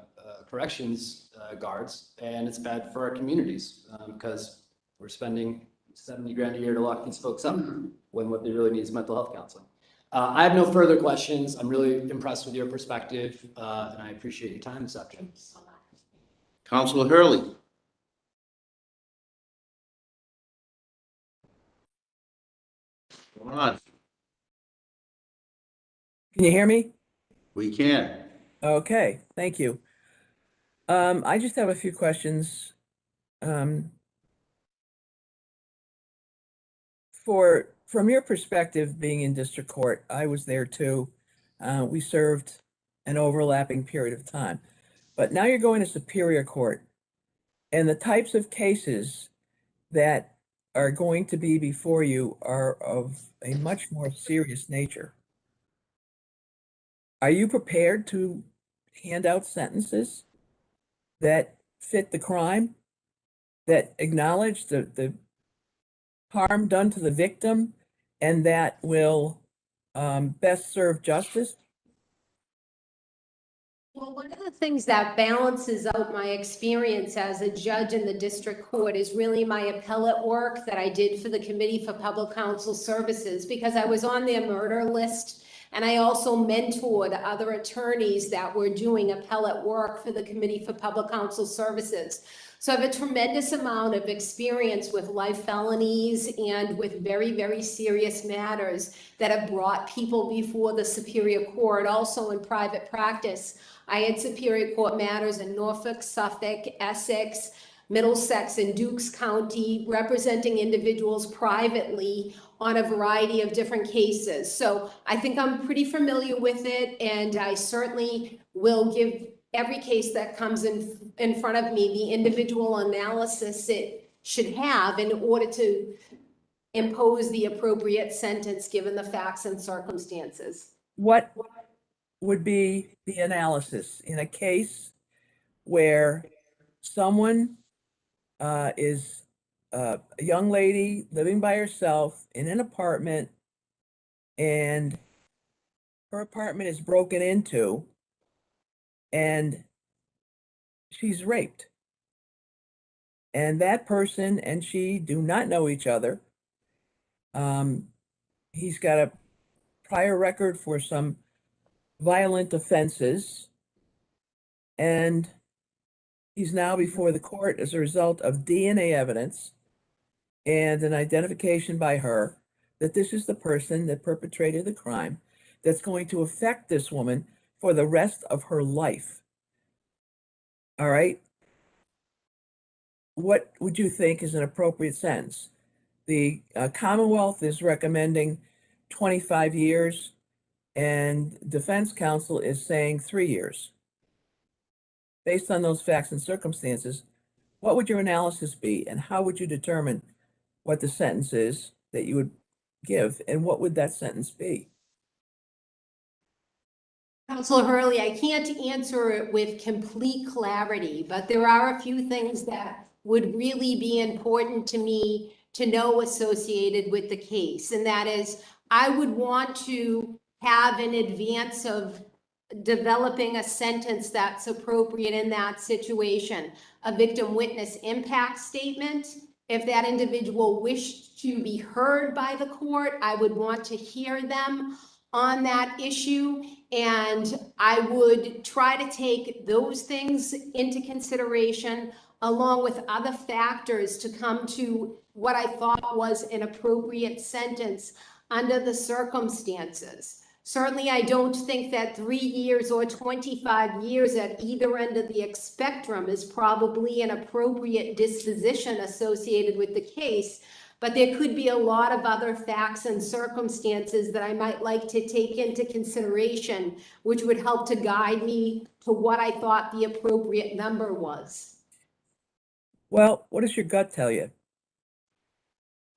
corrections guards, and it's bad for our communities, because we're spending $70 grand a year to lock these folks up when what they really need is mental health counseling. I have no further questions. I'm really impressed with your perspective, and I appreciate your time this afternoon. Councilor Hurley. Come on. Can you hear me? We can. Okay, thank you. I just have a few questions. From your perspective, being in district court, I was there too. We served an overlapping period of time, but now you're going to Superior Court, and the types of cases that are going to be before you are of a much more serious nature. Are you prepared to hand out sentences that fit the crime, that acknowledge the harm done to the victim, and that will best serve justice? Well, one of the things that balances out my experience as a judge in the district court is really my appellate work that I did for the Committee for Public Counsel Services, because I was on their murder list, and I also mentored other attorneys that were doing appellate work for the Committee for Public Counsel Services. So I have a tremendous amount of experience with life felonies and with very, very serious matters that have brought people before the Superior Court, also in private practice. I had Superior Court matters in Norfolk, Suffolk, Essex, Middlesex, and Dukes County, representing individuals privately on a variety of different cases. So I think I'm pretty familiar with it, and I certainly will give every case that comes in front of me the individual analysis it should have in order to impose the appropriate sentence given the facts and circumstances. What would be the analysis in a case where someone is a young lady living by herself in an apartment, and her apartment is broken into and she's raped, and that person and she do not know each other? He's got a prior record for some violent offenses, and he's now before the court as a result of DNA evidence and an identification by her that this is the person that perpetrated the crime that's going to affect this woman for the rest of her life. All right? What would you think is an appropriate sentence? The Commonwealth is recommending 25 years, and defense counsel is saying 3 years. Based on those facts and circumstances, what would your analysis be, and how would you determine what the sentence is that you would give, and what would that sentence be? Counselor Hurley, I can't answer it with complete clarity, but there are a few things that would really be important to me to know associated with the case. And that is, I would want to have in advance of developing a sentence that's appropriate in that situation, a victim witness impact statement. If that individual wished to be heard by the court, I would want to hear them on that issue, and I would try to take those things into consideration along with other factors to come to what I thought was an appropriate sentence under the circumstances. Certainly, I don't think that 3 years or 25 years at either end of the spectrum is probably an appropriate disposition associated with the case, but there could be a lot of other facts and circumstances that I might like to take into consideration, which would help to guide me to what I thought the appropriate number was. Well, what does your gut tell you?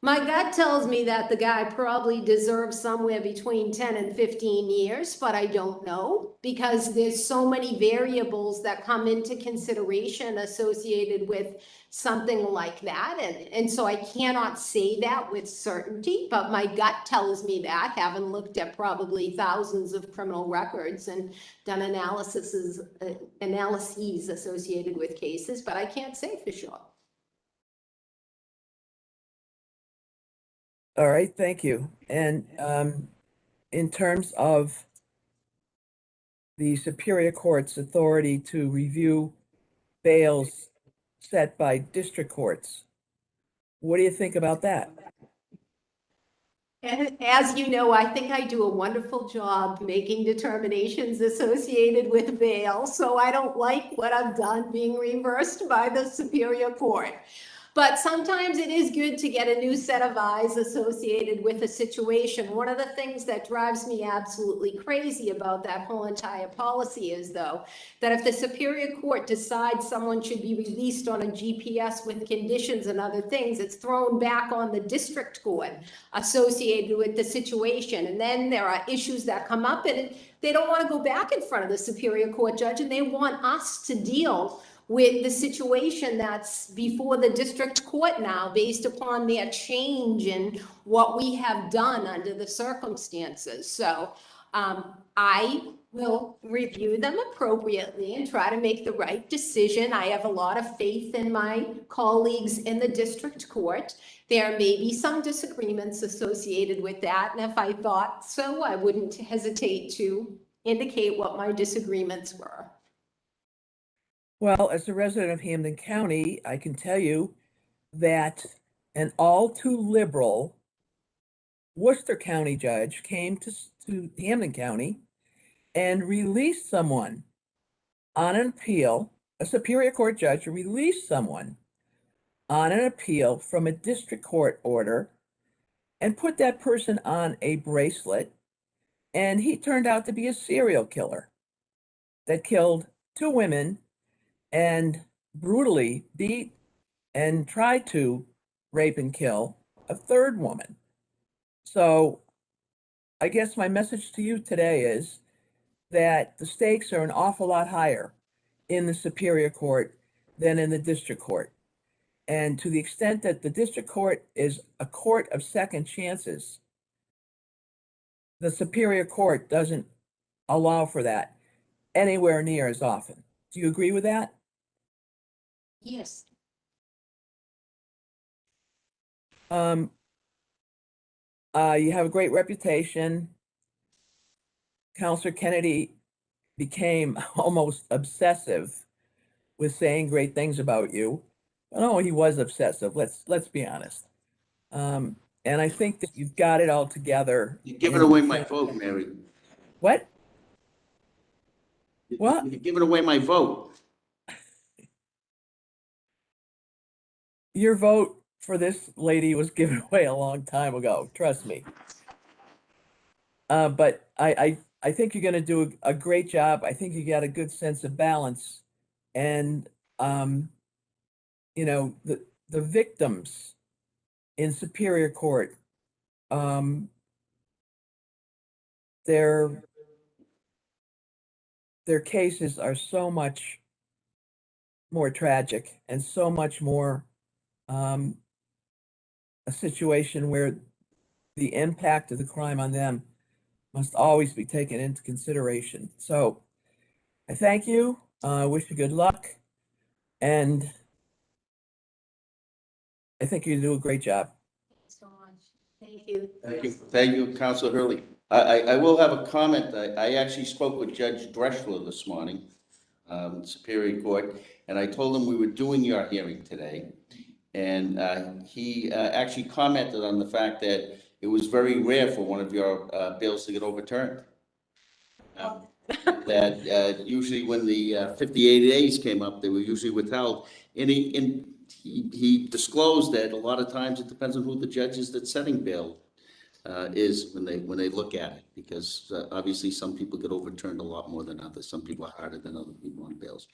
My gut tells me that the guy probably deserves somewhere between 10 and 15 years, but I don't know because there's so many variables that come into consideration associated with something like that. And so I cannot say that with certainty, but my gut tells me that, having looked at probably thousands of criminal records and done analyses associated with cases, but I can't say for sure. All right, thank you. And in terms of the Superior Court's authority to review bails set by district courts, what do you think about that? And as you know, I think I do a wonderful job making determinations associated with bail, so I don't like what I've done being reversed by the Superior Court. But sometimes it is good to get a new set of eyes associated with a situation. One of the things that drives me absolutely crazy about that whole entire policy is, though, that if the Superior Court decides someone should be released on a GPS with conditions and other things, it's thrown back on the district court associated with the situation. And then there are issues that come up, and they don't want to go back in front of the Superior Court judge, and they want us to deal with the situation that's before the district court now, based upon their change in what we have done under the circumstances. So I will review them appropriately and try to make the right decision. I have a lot of faith in my colleagues in the district court. There may be some disagreements associated with that, and if I thought so, I wouldn't hesitate to indicate what my disagreements were. Well, as a resident of Hampden County, I can tell you that an all too liberal Worcester County judge came to Hampden County and released someone on an appeal. A Superior Court judge released someone on an appeal from a district court order and put that person on a bracelet. And he turned out to be a serial killer that killed 2 women and brutally beat and tried to rape and kill a 3rd woman. So I guess my message to you today is that the stakes are an awful lot higher in the Superior Court than in the district court. And to the extent that the district court is a court of second chances, the Superior Court doesn't allow for that anywhere near as often. Do you agree with that? Yes. You have a great reputation. Counselor Kennedy became almost obsessive with saying great things about you. No, he was obsessive. Let's be honest. And I think that you've got it all together. You're giving away my vote, Mary. What? What? You're giving away my vote. Your vote for this lady was given away a long time ago. Trust me. But I think you're going to do a great job. I think you got a good sense of balance. And, you know, the victims in Superior Court, their cases are so much more tragic and so much more a situation where the impact of the crime on them must always be taken into consideration. So I thank you. I wish you good luck. And I think you do a great job. Thanks so much. Thank you. Thank you, Councilor Hurley. I will have a comment. I actually spoke with Judge Dreschler this morning, Superior Court, and I told him we were doing your hearing today. And he actually commented on the fact that it was very rare for one of your bills to get overturned. That usually when the 58 days came up, they were usually withheld. And he disclosed that a lot of times it depends on who the judge is that's setting bail is when they look at it, because obviously some people get overturned a lot more than others. Some people are harder than other people on bails.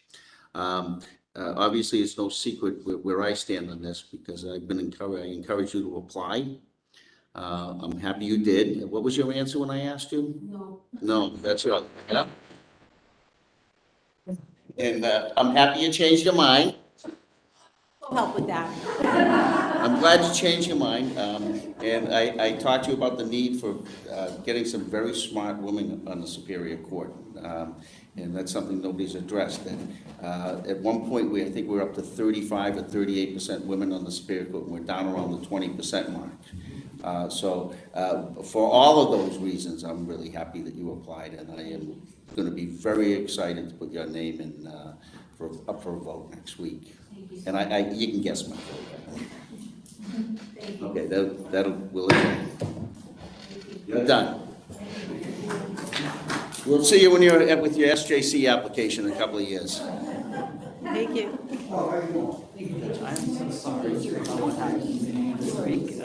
Obviously, it's no secret where I stand on this, because I encourage you to apply. I'm happy you did. What was your answer when I asked you? No. No, that's right. Yeah. And I'm happy you changed your mind. We'll help with that. I'm glad you changed your mind. And I talked to you about the need for getting some very smart women on the Superior Court. And that's something nobody's addressed. And at one point, I think we're up to 35 or 38% women on the Superior Court, and we're down around the 20% mark. So for all of those reasons, I'm really happy that you applied, and I am going to be very excited to put your name in up for a vote next week. And you can guess my vote. Okay, we'll adjourn. You're done. We'll see you when you're with your SJC application in a couple of years. Thank you. I'm so sorry about what happened to me this week.